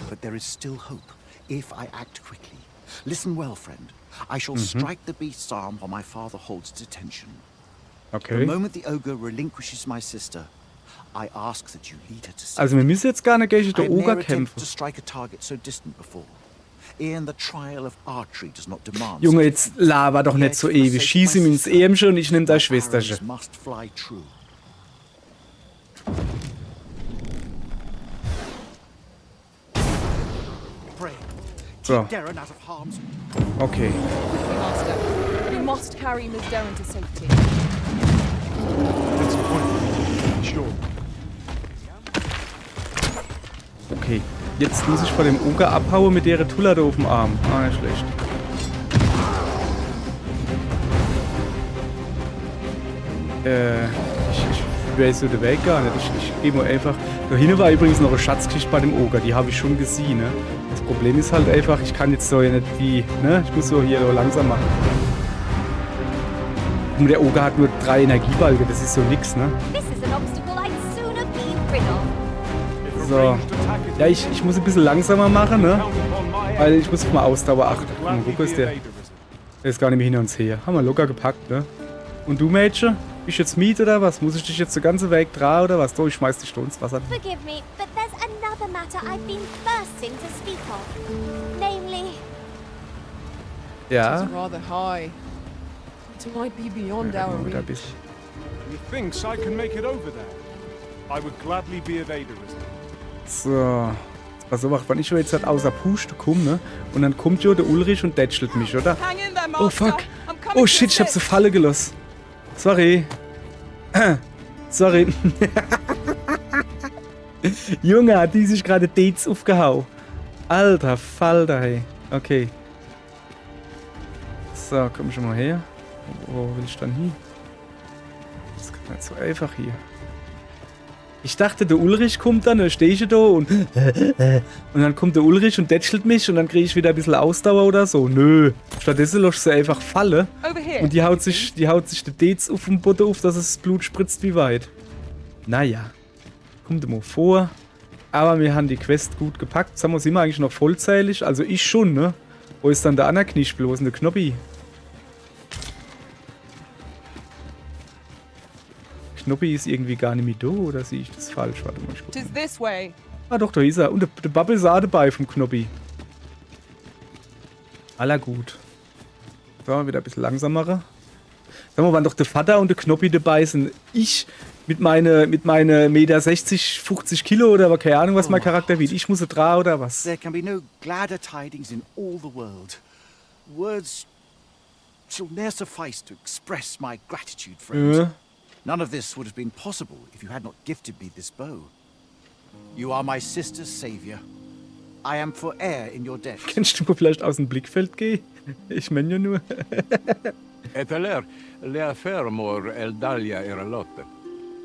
But there is still hope, if I act quickly. Listen well, friend. I shall strike the beast's arm while my father holds its attention. The Okay. moment the ogre relinquishes my sister, I ask that you lead her to safety. Also wir müssen jetzt gar nicht gegen I den have never Oger attempted kämpfen. to strike a target so distant before. E'en the trial of archery does not demand. Junge, jetzt laber doch nicht so ewig. Schieß ihm ins Ähmchen und ich nehm dein Schwesterchen. Must fly true. Pray, So, Darren out of harm's okay. Master, we must carry Miss Darren to safety. That's a point. Sure. Okay. Jetzt muss ich von dem Oger abhauen mit der Tulla da auf dem Arm. Ah, nicht schlecht. Ich weiß so den Weg gar nicht. Ich gehe mal einfach. Da hinten war übrigens noch eine Schatzkiste bei dem Oger. Die habe ich schon gesehen, ne? Das Problem ist halt einfach, ich kann jetzt so ja nicht die, ne? Ich muss so hier so langsam machen. Und der Oger hat nur 3 Energiebalge. Das ist so nix, ne? This is an obstacle I'd sooner be rid of. If a So. ranged attack is Ja, ich muss ein bisschen langsamer machen, ne? count upon my Weil aid, ich muss auf mal Ausdauer I achten. would Guck mal, gladly wo ist be der? of aid, Arisen. Der ist gar nicht mehr hinter uns her. Haben wir locker gepackt, ne? Und du, Mädchen? Bist du jetzt Miet oder was? Muss ich dich jetzt den ganzen Weg tragen oder was? Doch, ich schmeiß dich da ins Wasser. Forgive me, but there's another matter I've been thirsting to speak of. Namely, Ja. It's rather high. It might be beyond Ja, our da reach. bist Methinks I can make it over there. I would gladly be of aid, Arisen. So. Jetzt pass auf, wenn ich jetzt halt außer Puste komme, ne? Und dann kommt jo der Ulrich und tätschelt mich, oder? Hang in there, Master. Oh fuck. I'm coming Oh to shit, ich hab assist. so Falle gelassen. Sorry. Sorry. Junge, hat die sich gerade Dates aufgehauen. Alter Falter, hey. Okay. So, komm schon mal her. Wo will ich dann hin? Das geht nicht so einfach hier. Ich dachte, der Ulrich kommt dann stehe ich da und dann kommt der Ulrich und tätschelt mich und dann kriege ich wieder ein bisschen Ausdauer oder so. Nö. Stattdessen lässt sie einfach Falle Over here. und die haut sich die Dates auf den Boden auf, dass es Blut spritzt wie weit. Naja. Kommt immer vor. Aber wir haben die Quest gut gepackt. Sagen wir, sind wir eigentlich noch vollzählig? Also ich schon, ne? Wo ist dann der andere Knispel? Wo ist denn der Knoppi? Knoppi ist irgendwie gar nicht mehr da, oder sehe ich das falsch? Warte mal, ich guck. Tis this way. Ah doch, da ist er. Und der Bubble ist auch dabei vom Knoppi. Aller gut. So, wieder ein bisschen langsamer. Sagen wir, wann doch der Vater und der Knoppi dabei sind. Ich mit meine Meter 60, 50 Kilo oder aber keine Ahnung, was mein Charakter wiegt. Ich muss sie tragen oder was? There can be no gladder tidings in all the world. Words shall ne'er suffice to express my gratitude, friends. None of this would have been possible if you had not gifted me this bow. You are my sister's savior. I am forever in your debt. Kannst du mir vielleicht aus dem Blickfeld gehen? Ich meine ja nur. Eteler, le affaire mor Eldalia era lotte.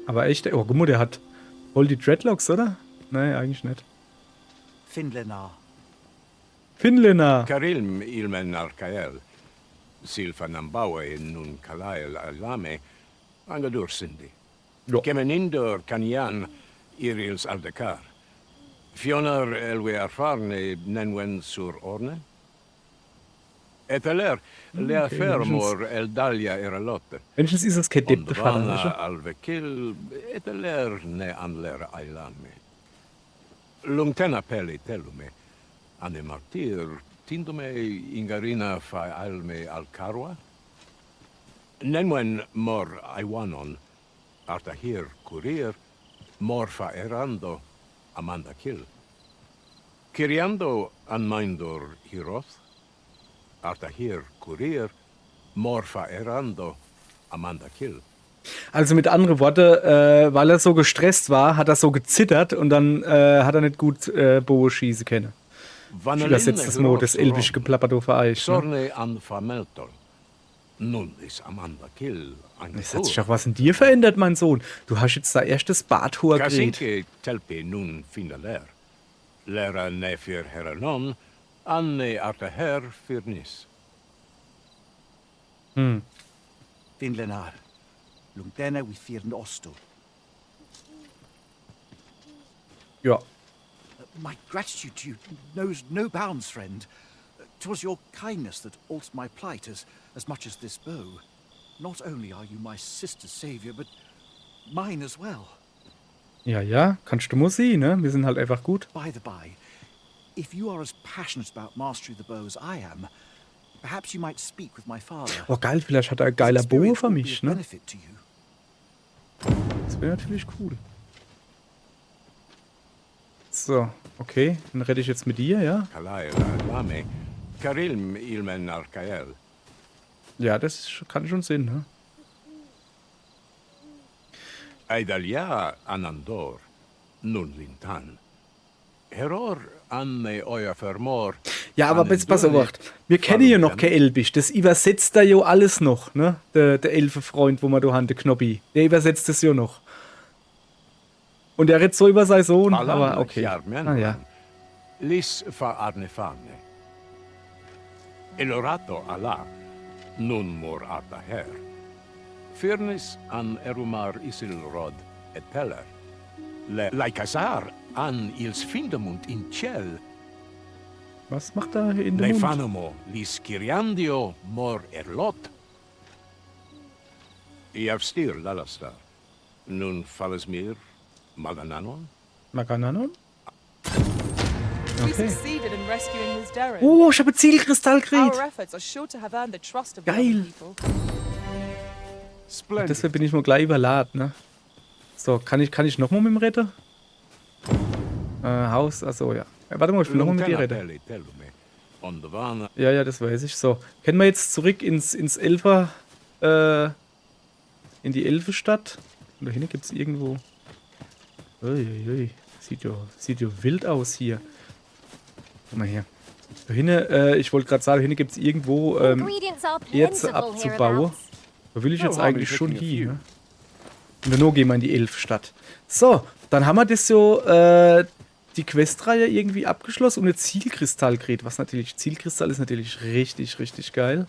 Aber echt, oh guck mal, der hat voll die Dreadlocks, oder? Nee, eigentlich nicht. Finlenar. Finlenar. Karilm ilmen arkael. Silfanambawe nun kalael alame. Angadur sindi. Ja. Kemenindor kanyan irils aldekar. Fionar elwe arfarne nenwen sur orne. Eteler le afermor eldalia eralotte. Wenigstens ist es kein Depp, Ondvana alvekil eteler ne anler ailame. Lungtena peli telume. Ane martir tindume ingarina fa alme alcarwa. Nenwen mor aiwanon. Artahir kurir. Mor fa erando. Amanda kill. Kiriando anmindor hiroth. Artahir kurir. Mor fa erando. Amanda kill. Also mit anderen Worten, weil er so gestresst war, hat er so gezittert und dann hat er nicht gut Bow schießen können. Ich übersetze das mal, das elbisch geplappert auf Eich. Ne? Sorne an Fameltol. Nun ist Amanda Kill ein Es hat sich auch was in dir verändert, mein Sohn. Du hast jetzt da erstes Barthoor geredet. Kasinke telpe nun finaler. Lera ne für Heranon, anne arte Herr für Nis. Finlenar. Lungtena we firn osto. Ja. My gratitude to you knows no bounds, friend. 'Twas your kindness that altered my plight as much as this bow. Not only are you my sister's savior, but mine as well. Ja, kannst du mal sehen, ne? Wir sind halt einfach gut. By the by, if you are as passionate about mastery of the bow as I am, perhaps you might speak with my father. Oh geil, vielleicht hat er ein geiler Bow für mich, ne? Benefit to you. Das wäre natürlich cool. So, okay. Dann rede ich jetzt mit dir, ja? Kalael alame. Karilm ilmen arkael. Ja, das kann schon Sinn, ne? Aidalia anandor. Nun lintan. Heror anne euer Vermor. Ja, aber jetzt pass auf, wir kennen ja noch kein Elbisch. Das übersetzt da ja alles noch, ne? Der Elfenfreund, wo man da haben, der Knobby. Der übersetzt das ja noch. Und er redet so über seinen Sohn, aber okay. Ah, ja. Lis fa arnefane. Elorato Allah. Nun mor arta her. Firnis an erumar isilrod et peller. Le laicasar an ils findamund in ciel. Was macht er in dem Mund? Leifanomo lis kiriandio mor erlot. Iavstir lalastar. Nun falles mir Magananon? Magananon? We Okay. succeeded in rescuing Miss Darren. Oh, ich habe einen Zielkristall gekriegt. Our efforts are sure to have earned the trust of the Geil. people. Splendid. Deshalb bin ich mal gleich überladen, ne? So, kann ich noch mal mit dem Retter? Haus, achso, ja. Warte mal, ich will noch mal mit dir reden. Ja, das weiß ich. So, können wir jetzt zurück ins Elfer, in die Elfenstadt? Und da hinten gibt es irgendwo... Uiuiui, sieht ja wild aus hier. Guck mal hier. Da hinten, ich wollte gerade sagen, da hinten gibt es irgendwo Ingredients are Erze plentiful abzubauen. hereabouts. Da will ich jetzt Ja, eigentlich haben schon wir hin. viel. Ne? Und dann gehen wir in die Elfenstadt. So, dann haben wir das so, die Questreihe irgendwie abgeschlossen und eine Zielkristall gekriegt. Was natürlich, Zielkristall ist natürlich richtig, richtig geil.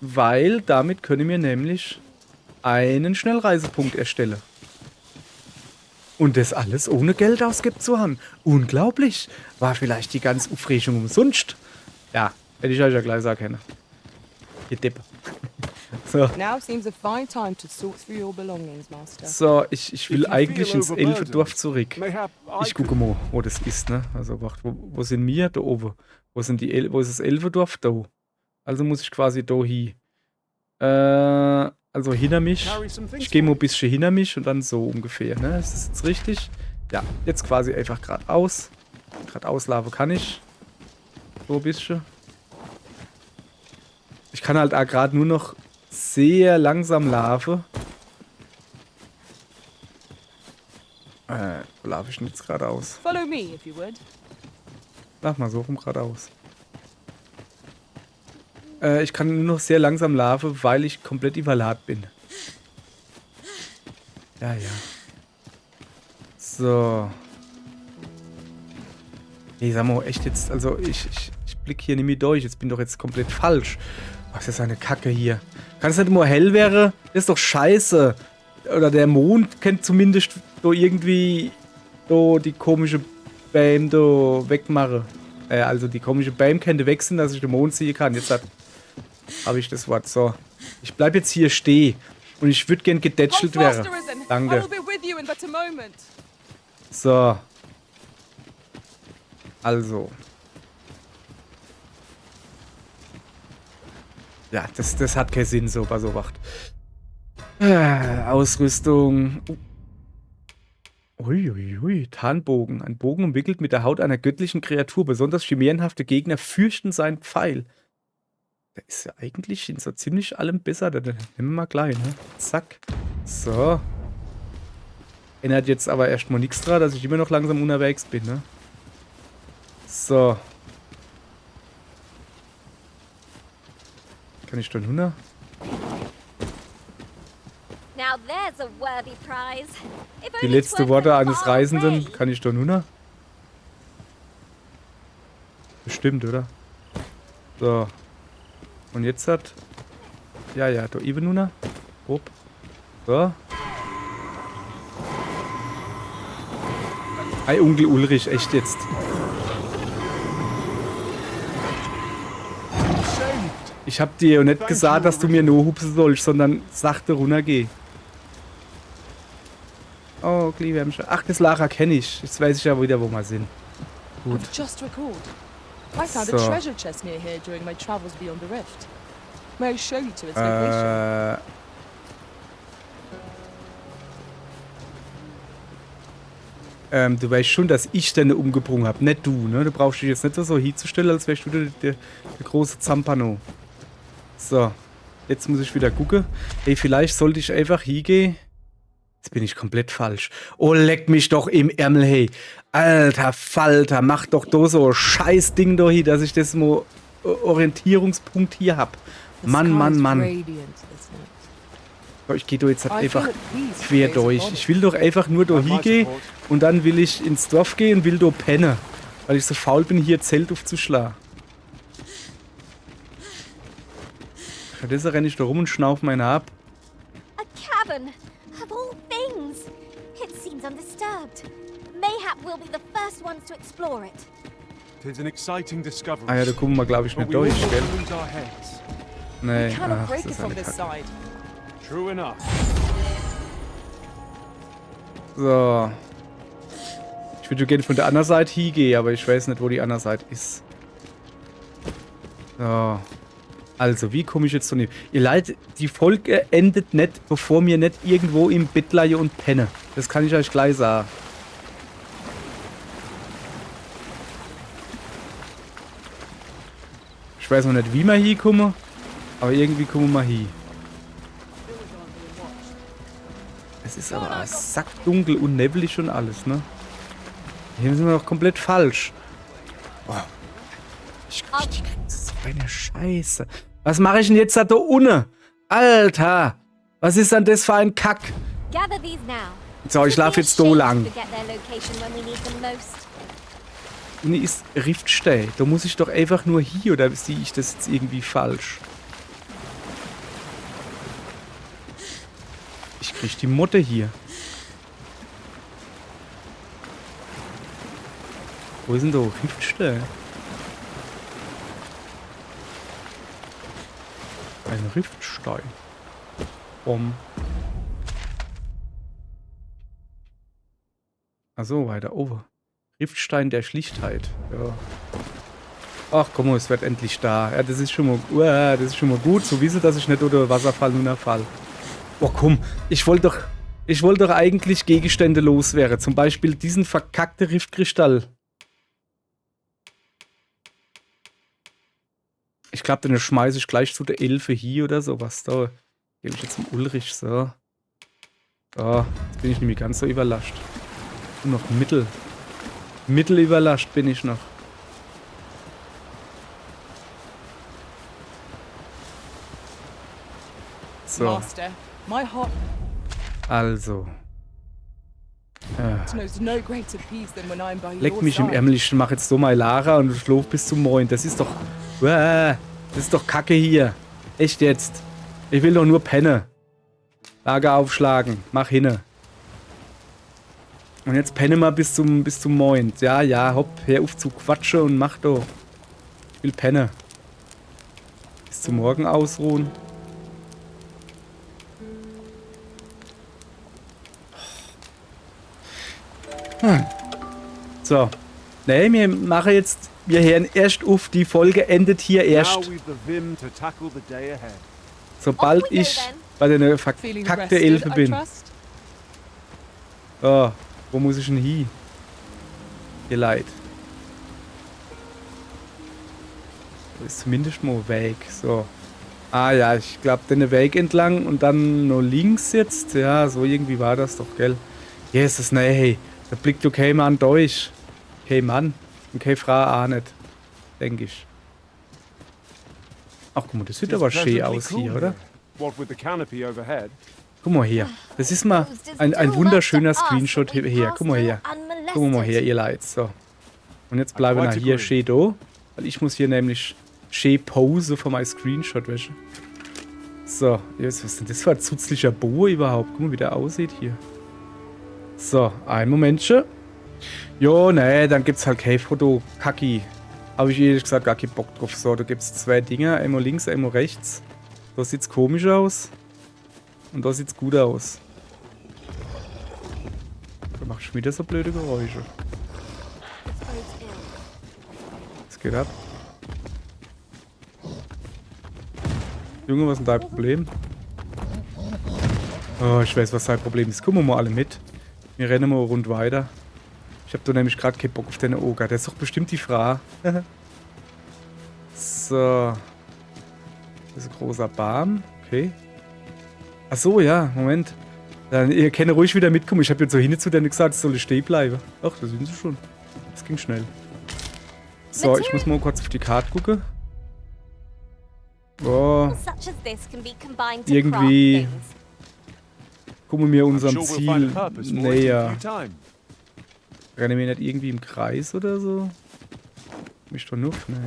Weil damit können wir nämlich einen Schnellreisepunkt erstellen. Und das alles ohne Geld ausgibt zu haben. Unglaublich. War vielleicht die ganze Aufregung umsonst. Ja, hätte ich euch ja gleich sagen können. Ihr Depp. So, Now seems a fine time to sort through your belongings, Master. so ich will If you eigentlich feel ins overburdened, Elfendorf zurück. Mayhap I Ich gucke mal, wo das ist, ne? Also, warte, wo sind wir? Da oben. Wo ist das Elfendorf? Da. Also muss ich quasi da hin. Also hinter mich. Carry some things Ich gehe for mal me. ein bisschen hinter mich und dann so ungefähr, ne? Ist das jetzt richtig? Ja, jetzt quasi einfach geradeaus. Geradeaus laufen kann ich. So ein bisschen. Ich kann halt auch gerade nur noch sehr langsam laufen. Wo laufe ich denn jetzt geradeaus? Follow me, if you would. Lauf mal so rum geradeaus. Ich kann nur noch sehr langsam laufen, weil ich komplett überladen bin. Ja, ja. So. Nee, sag mal, echt jetzt, also ich blick hier nicht mehr durch. Jetzt bin ich doch jetzt komplett falsch. Was ist das eine Kacke hier? Kann es nicht nur hell wäre? Das ist doch scheiße. Oder der Mond kennt zumindest so irgendwie so die komische Bäm do wegmache. Also die komische Bäm könnte wechseln, dass ich den Mond sehen kann. Jetzt habe ich das Wort. So. Ich bleib jetzt hier stehen. Und ich würde gern gedätschelt werden. Danke. So. Also. Ja, das hat keinen Sinn, so bei so Wacht. Ausrüstung. Uiuiui, Tarnbogen. Ein Bogen umwickelt mit der Haut einer göttlichen Kreatur. Besonders chimärenhafte Gegner fürchten seinen Pfeil. Der ist ja eigentlich in so ziemlich allem besser. Den nehmen wir mal gleich, ne? Zack. So. Ändert jetzt aber erstmal nichts dran, dass ich immer noch langsam unterwegs bin, ne? So. Kann ich dann runter? Now there's a worthy prize. If Die only letzten 'twas Worte so eines far Reisenden. away. Kann ich dann runter? Bestimmt, oder? So. Und jetzt hat... Ja, da eben runter. Hopp. So. Ei, Onkel Ulrich, echt jetzt. Ich hab dir ja nicht gesagt, dass du mir nur hupsen sollst, sondern sachte runtergeh. Oh, Glühwärmchen. Ach, das Lara kenne ich. Jetzt weiß ich ja wieder, wo wir sind. Gut. I've just recalled. I found So. a treasure chest near here during my travels beyond the rift. May I show you to its location? Du weißt schon, dass ich deine umgebrungen habe, nicht du, ne? Du brauchst dich jetzt nicht so hinzustellen, als wärst du der große Zampano. So, jetzt muss ich wieder gucken. Ey, vielleicht sollte ich einfach hingehen. Jetzt bin ich komplett falsch. Oh, leck mich doch im Ärmel, hey. Alter Falter, mach doch da so ein scheiß Ding da hier, dass ich das mal Orientierungspunkt hier hab. Mann. So, ich gehe da jetzt halt einfach quer durch. Ich will doch einfach nur da hingehen und dann will ich ins Dorf gehen und will da pennen. Weil ich so faul bin, hier Zelt aufzuschlagen. Stattdessen renne ich da rum und schnauf meine ab. A cabin, of all things. It seems undisturbed. Mayhap we'll be the first ones to explore it. Tis an exciting discovery. Ah ja, da kommen wir, glaube ich, But nicht we durch, also gell? lose our heads. Nee, We cannot ach, break das it ist from eine this Kacke. side. True enough. So. Ich würde gerne von der anderen Seite hingehen, aber ich weiß nicht, wo die andere Seite ist. So. Also, wie komme ich jetzt zu dem? Ihr Leid, die Folge endet nicht, bevor mir nicht irgendwo im Bett leihe und penne. Das kann ich euch gleich sagen. Ich weiß noch nicht, wie wir hier kommen, aber irgendwie kommen wir hier. Es ist aber sackdunkel und nebelig und alles, ne? Hier sind wir doch komplett falsch. Boah. Ich krieg so eine Scheiße. Was mache ich denn jetzt da unten? Alter! Was ist denn das für ein Kack? Gather these now. So, ich laufe jetzt so lang. Forget their location when we need them most. Und hier ist Riftstein. Da muss ich doch einfach nur hier, oder sehe ich das jetzt irgendwie falsch? Ich krieg die Motte hier. Wo ist denn da Riftstein? Ein Riftstein. Achso, weiter oben. Riftstein der Schlichtheit. Ja. Ach komm, es wird endlich da. Ja, das ist schon mal gut. So wissen, dass ich nicht unter Wasserfall nur fall. Oh komm, ich wollte doch eigentlich Gegenstände loswerden. Zum Beispiel diesen verkackten Riftkristall. Ich glaube, den schmeiße ich gleich zu der Elfe hier oder sowas. Da gebe ich jetzt zum Ulrich. So. So, jetzt bin ich nicht mehr ganz so überrascht. Nur noch Mittel überrascht bin ich noch. So. Master, my heart. Also, knows no greater peace than when I'm by Leck your mich im side. Ärmel, ich mach jetzt so mal Lara und schlaf bis zum Moin. Das ist doch... Das ist doch Kacke hier. Echt jetzt. Ich will doch nur penne. Lager aufschlagen. Mach hinne. Und jetzt penne mal bis zum Moin. Ja, hopp, hör auf zu quatschen und mach doch. Ich will penne. Bis zum Morgen ausruhen. So. Nee, wir hören erst auf, die Folge endet hier erst. Now we've the vim to tackle the day ahead. Sobald Off we go ich then. bei der Feeling verkackte rested, Elfe I bin. trust? Oh, wo muss ich denn hin? Ihr Leid. Da ist zumindest mal Weg. So. Ah ja, ich glaube, den Weg entlang und dann nur links jetzt. Ja, so irgendwie war das doch, gell? Jesus, nee, hey. Da blickt okay Mann durch. Okay Mann. Und okay Frau auch nicht. Denke ich. Ach, guck mal, das sieht aber schön aus hier, oder? What with the canopy overhead? Guck mal hier. Das ist mal ein wunderschöner Screenshot hier. Guck mal her. Guck mal her, ihr Leid. So. Und jetzt bleiben wir hier schön da. Weil ich muss hier nämlich schön Pose von meinem Screenshot wäschen. So. Jetzt, was ist denn das für ein zutzlicher Bo überhaupt? Guck mal, wie der aussieht hier. So, ein Momentchen. Jo, nee, dann gibt's halt kein Foto. Kacki. Habe ich ehrlich gesagt gar keinen Bock drauf. So, da gibt's zwei Dinger. Einmal links, einmal rechts. Da sieht's komisch aus. Und da sieht's gut aus. Da macht schon wieder so blöde Geräusche. Was geht ab? Junge, was ist denn dein Problem? Oh, ich weiß, was dein Problem ist. Gucken wir mal alle mit. Wir rennen mal rund weiter. Ich hab da nämlich gerade keinen Bock auf den Oger. Der ist doch bestimmt die Frau. So. Das ist ein großer Baum. Okay. Ach so, ja, Moment. Dann, ihr könnt ruhig wieder mitkommen. Ich habe jetzt so hin zu denen gesagt, es soll stehen bleiben. Ach, da sind sie schon. Das ging schnell. So, ich muss mal kurz auf die Karte gucken. Oh. Such as this can be combined to Irgendwie craft things. kommen wir I'm unserem sure we'll find Ziel a purpose for it in näher. due time. Rennen wir nicht irgendwie im Kreis oder so? Mich doch nur? Nee.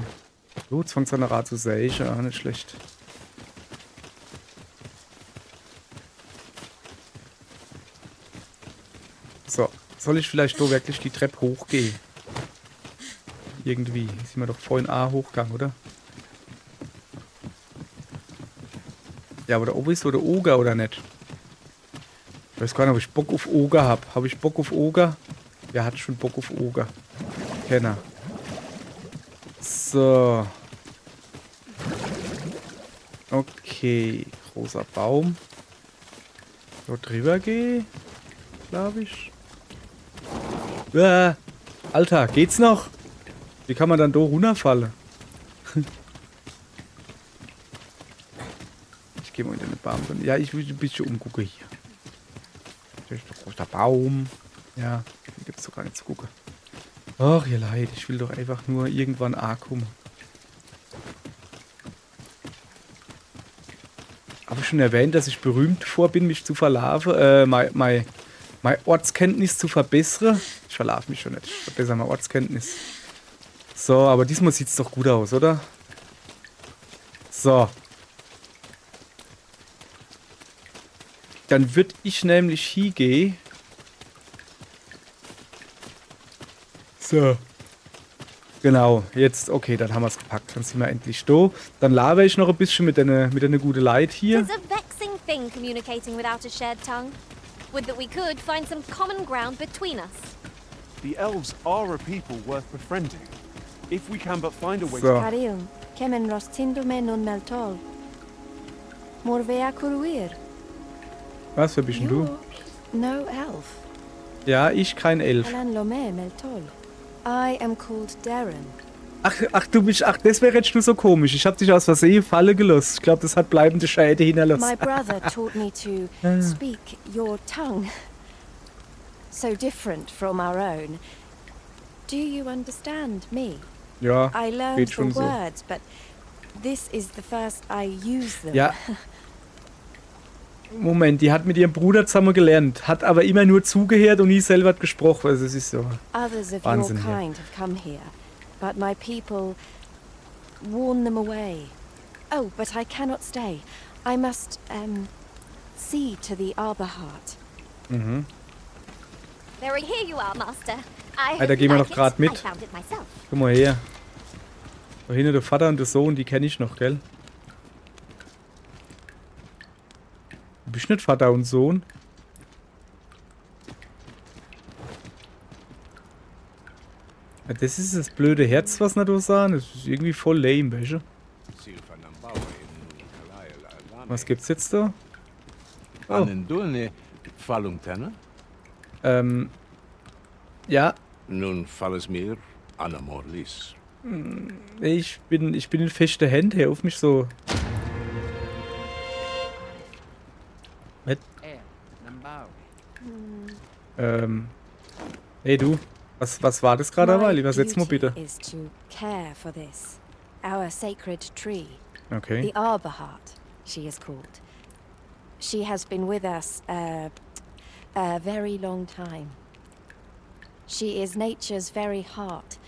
So, jetzt fängt es an der Rad zu sägen. Ah, nicht schlecht. So, soll ich vielleicht da wirklich die Treppe hochgehen? Irgendwie. Sind wir doch vorhin A hochgegangen, oder? Ja, aber der oben ist so der Oger, oder nicht? Ich weiß gar nicht, ob ich Bock auf Oger habe. Habe ich Bock auf Oger? Wer hat schon Bock auf Oger? Kenner. So. Okay. Großer Baum. So drüber gehe. Glaube ich. Alter, geht's noch? Wie kann man dann da runterfallen? Ich gehe mal in den Baum drin. Ja, ich will ein bisschen umgucken hier. Das ist doch großer Baum. Ja, hier gibt es doch gar nichts zu gucken. Ach, ihr Leid, ich will doch einfach nur irgendwann ankommen. Habe ich schon erwähnt, dass ich berühmt vor bin, mich zu verlaufen, meine Ortskenntnis zu verbessern? Ich verlaufe mich schon nicht. Ich verbessere meine Ortskenntnis. So, aber diesmal sieht es doch gut aus, oder? So. Dann würde ich nämlich hier gehen. So. Genau, jetzt, okay, dann haben wir es gepackt. Dann sind wir endlich da. Dann laber ich noch ein bisschen mit einer guten Leid hier. It's a vexing thing communicating without a shared tongue. Would that we could find some common ground between us. The elves are a people worth befriending. If we can but find a way So. Caril, kemen rostindume non meltol. Morvea curuir. Was, wer bist denn du? No elf. Ja, ich kein Elf. Alan lome meltol. I am called Darren. Ach, das wäre jetzt nur so komisch. Ich hab dich aus Versehen Falle gelassen. Ich glaube, das hat bleibende Schäde hinterlassen. My brother taught me to speak your tongue. So different from our own. Do you understand me? Ja, I learned geht the schon so. words, but this is the first I use them. Ja. Moment, die hat mit ihrem Bruder zusammen gelernt, hat aber immer nur zugehört und nie selber hat gesprochen. Also es ist so. Others of Wahnsinn your hier. kind have come here, but my people warn them away. Oh, but I cannot stay. I must, see to the Arbor Heart. Mhm. Very here you are, Master. I Da hope gehen you wir like noch gerade it. mit. I found it myself. Guck mal her. Da hinten der Vater und der Sohn, die kenne ich noch, gell? Du bist nicht Vater und Sohn. Ja, das ist das blöde Herz, was wir da sahen. Das ist irgendwie voll lame, weißt du? Was gibt's jetzt da? Oh. Anendune Falungtene? Ja, Nun fall es mir an Morlis. ich bin in fester Hände, hör auf mich so. Hey du, was war das gerade mal? Übersetz mal bitte. Is to care for this, our sacred tree. Okay. The Arbor Heart, she is called. She has been with us a very long time. She is nature's very heart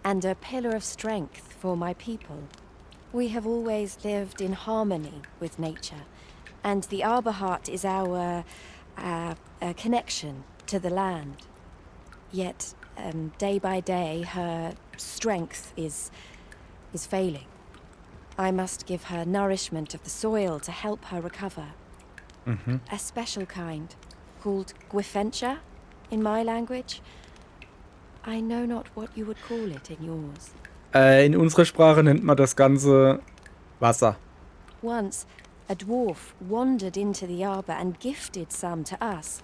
and a pillar of strength for my people. We have always lived in harmony with nature, and the Arbor Heart is our connection to the land. Yet, day by day, her strength is failing. I must give her nourishment of the soil to help her recover. A special kind, called Gwifencha in my language. I know not what you would call it in yours. In unserer Sprache nennt man das Ganze Wasser. Once, a dwarf wandered into the arbor and gifted some to us.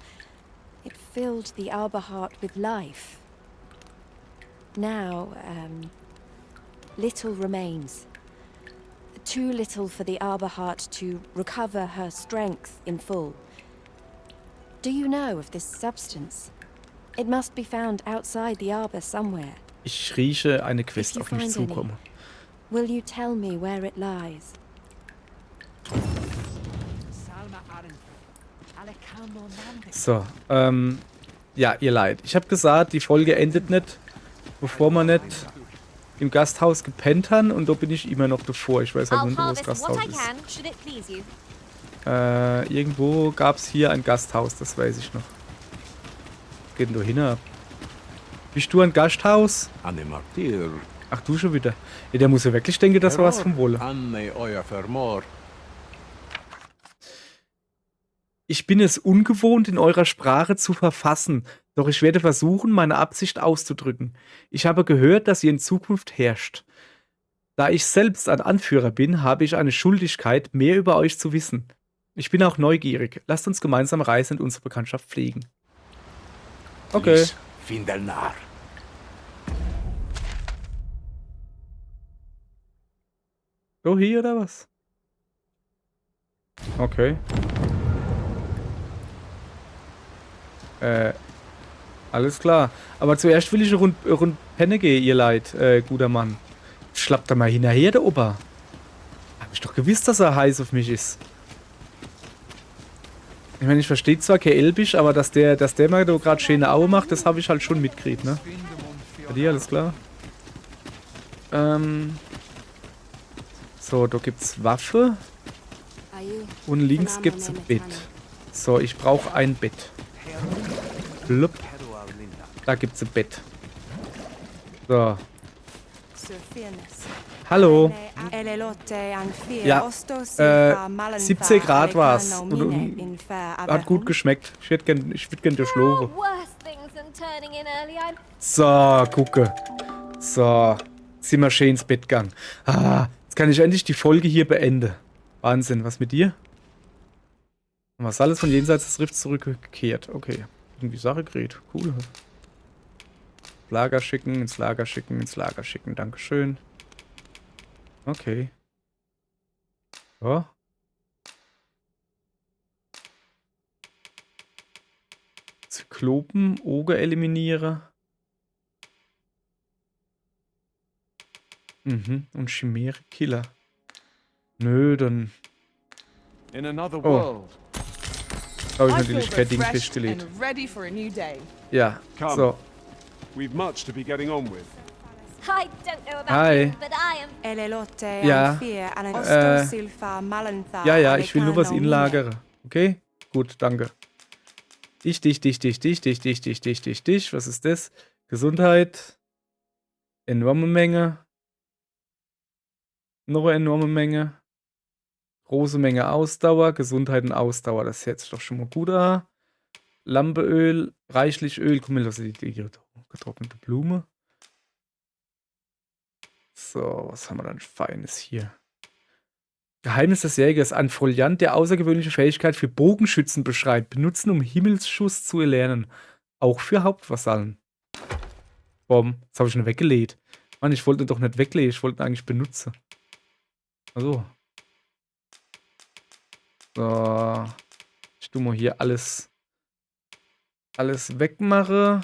It filled the Arbor Heart with life. Now, little remains. Too little for the Arbor Heart to recover her strength in full. Do you know of this substance? It must be found outside the arbor somewhere. Ich rieche eine Quest If you auf mich find any, zukommen. Will you tell me where it lies? So, ja, ihr Leid. Ich habe gesagt, die Folge endet nicht, bevor wir nicht im Gasthaus gepennt haben, und da bin ich immer noch davor. Ich weiß halt I'll nicht, wo das harvest what Gasthaus I ist. can, should it please you. Irgendwo gab es hier ein Gasthaus, das weiß ich noch. Geht denn da hin? Bist du ein Gasthaus? Anne Martyr. Ach, du schon wieder. Ja, der muss ja wirklich denken, dass er was vom Wolle. Anne euer Vermor. Ich bin es ungewohnt, in eurer Sprache zu verfassen, doch ich werde versuchen, meine Absicht auszudrücken. Ich habe gehört, dass ihr in Zukunft herrscht. Da ich selbst ein Anführer bin, habe ich eine Schuldigkeit, mehr über euch zu wissen. Ich bin auch neugierig. Lasst uns gemeinsam Reise und unsere Bekanntschaft pflegen. Okay. Findelnar. So, hier oder was? Okay. Alles klar. Aber zuerst will ich eine Rund Penne gehen, ihr Leid, guter Mann. Schlappt da mal hinterher, der Opa. Hab ich doch gewusst, dass er heiß auf mich ist. Ich meine, ich verstehe zwar kein Elbisch, aber dass der mal da gerade schöne Aue macht, das habe ich halt schon mitgekriegt, ne? Bei dir, alles klar? So, da gibt's Waffe. Und links gibt's ein Bett. So, ich brauche ein Bett. Blub. Da gibt's ein Bett. So. Hallo. Ja, 17 Grad war's. Und hat gut geschmeckt. Ich würd gern durchschlafen. Worse things than turning in early. I'm So, gucke. So. Sind wir schön ins Bett gegangen. Jetzt kann ich endlich die Folge hier beenden. Wahnsinn, was mit dir? Was alles von jenseits des Rifts zurückgekehrt. Okay. Irgendwie Sache gerät. Cool. Lager schicken, ins Lager schicken, ins Lager schicken. Dankeschön. Okay. So. Zyklopen, Oger eliminiere. Und Chimäre Killer. Nö, dann. In another Oh. world, Habe ich I feel natürlich kein Ding refreshed festgelegt. and ready for a new day. Ja, Come. so. We've much to be getting on with. I don't know about Hi. you, but I am. Ja. Ja, ich will nur was inlagern. Okay? Gut, danke. Dich. Was ist das? Gesundheit. Enorme Menge. Noch eine enorme Menge. Große Menge Ausdauer. Gesundheit und Ausdauer. Das hört sich doch schon mal gut an. Lampeöl. Reichlich Öl. Guck mal, was ist die getrocknete Blume. So, was haben wir dann Feines hier? Geheimnis des Jägers. Ein Foliant, der außergewöhnliche Fähigkeit für Bogenschützen beschreibt. Benutzen, um Himmelsschuss zu erlernen. Auch für Hauptvasallen. Boom. Das habe ich schon weggelegt. Mann, ich wollte doch nicht weglegen. Ich wollte eigentlich benutzen. Also. So. Ich tue mal hier alles wegmache.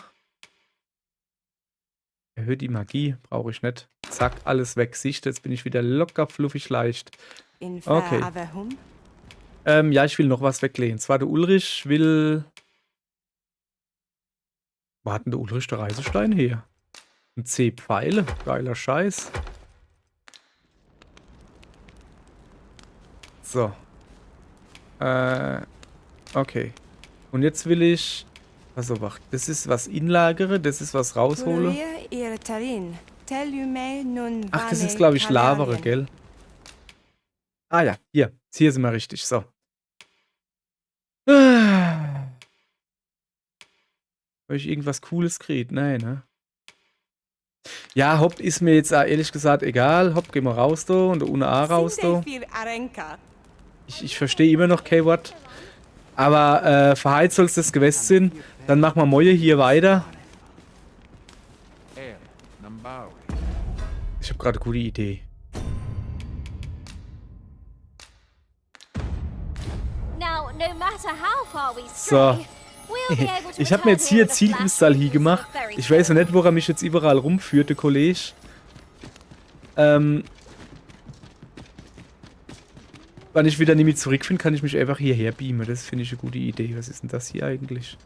Erhöht die Magie. Brauche ich nicht. Zack, alles weg. Sicht, jetzt bin ich wieder locker, fluffig, leicht. Okay. Ja, ich will noch was weglegen. Zwar der Ulrich will... Wo hat denn der Ulrich der Reisestein her? Ein 10 Pfeile. Geiler Scheiß. So. Okay. Und jetzt will ich... Also, wach. Das ist was inlagere, das ist was raushole. Ach, das ist, glaube ich, lavere, gell? Ah ja, hier. Hier sind wir richtig. So. Habe ich irgendwas Cooles gekriegt? Nein, ne? Ja, hopp, ist mir jetzt ehrlich gesagt egal. Hopp, gehen wir raus da und da unten auch raus da. Ich verstehe immer noch kein Wort. Aber verheizt soll es das gewesen sein. Dann machen wir Moje hier weiter. Ich habe gerade eine gute Idee. Now, no matter how far we So. stray, we'll be able to Ich habe mir jetzt hier return Zielkristall hier gemacht. Ich weiß noch nicht, wo er mich jetzt überall rumführt, der Kollege. Wenn ich wieder nicht mehr zurückfinde, kann ich mich einfach hierher beamen. Das finde ich eine gute Idee. Was ist denn das hier eigentlich?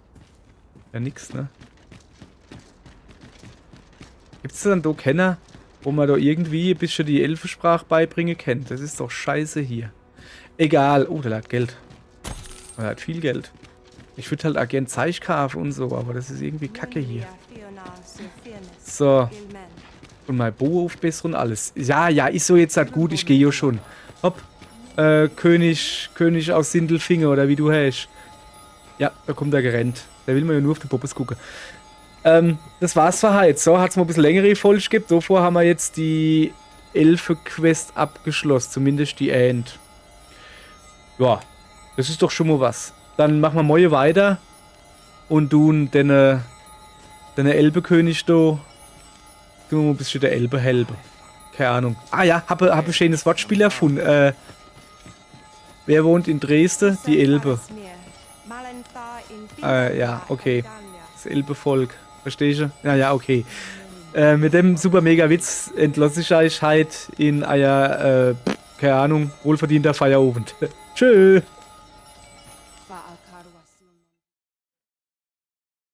Ja, nix, ne? Gibt es dann da Kenner, wo man da irgendwie ein bisschen die Elfensprache beibringen kann? Das ist doch scheiße hier. Egal. Oh, der hat Geld. Er hat viel Geld. Ich würde halt auch gern Zeich kaufen und so, aber das ist irgendwie kacke hier. So. Und mein Bo aufbessern und alles. Ja, ist so jetzt halt gut. Ich gehe ja schon. Hopp. König aus Sindelfinger oder wie du heißt. Ja, da kommt er gerannt. Der will mir ja nur auf die Puppes gucken. Das war's für heute. So, hat's mal ein bisschen längere Folge gegeben. Davor haben wir jetzt die Elfe-Quest abgeschlossen. Zumindest die End. Ja, das ist doch schon mal was. Dann machen wir Moje weiter. Und tun den Elbekönig da. Tun wir mal ein bisschen der Elbe helfen. Keine Ahnung. Ah ja, hab ein schönes Wortspiel erfunden. Wer wohnt in Dresden? Die Elbe. Ja, okay. Das Elbevolk. Verstehst du? Ja, okay. Mit dem super mega Witz entlasse ich euch halt in euer, keine Ahnung, wohlverdienter Feierabend. Tschö.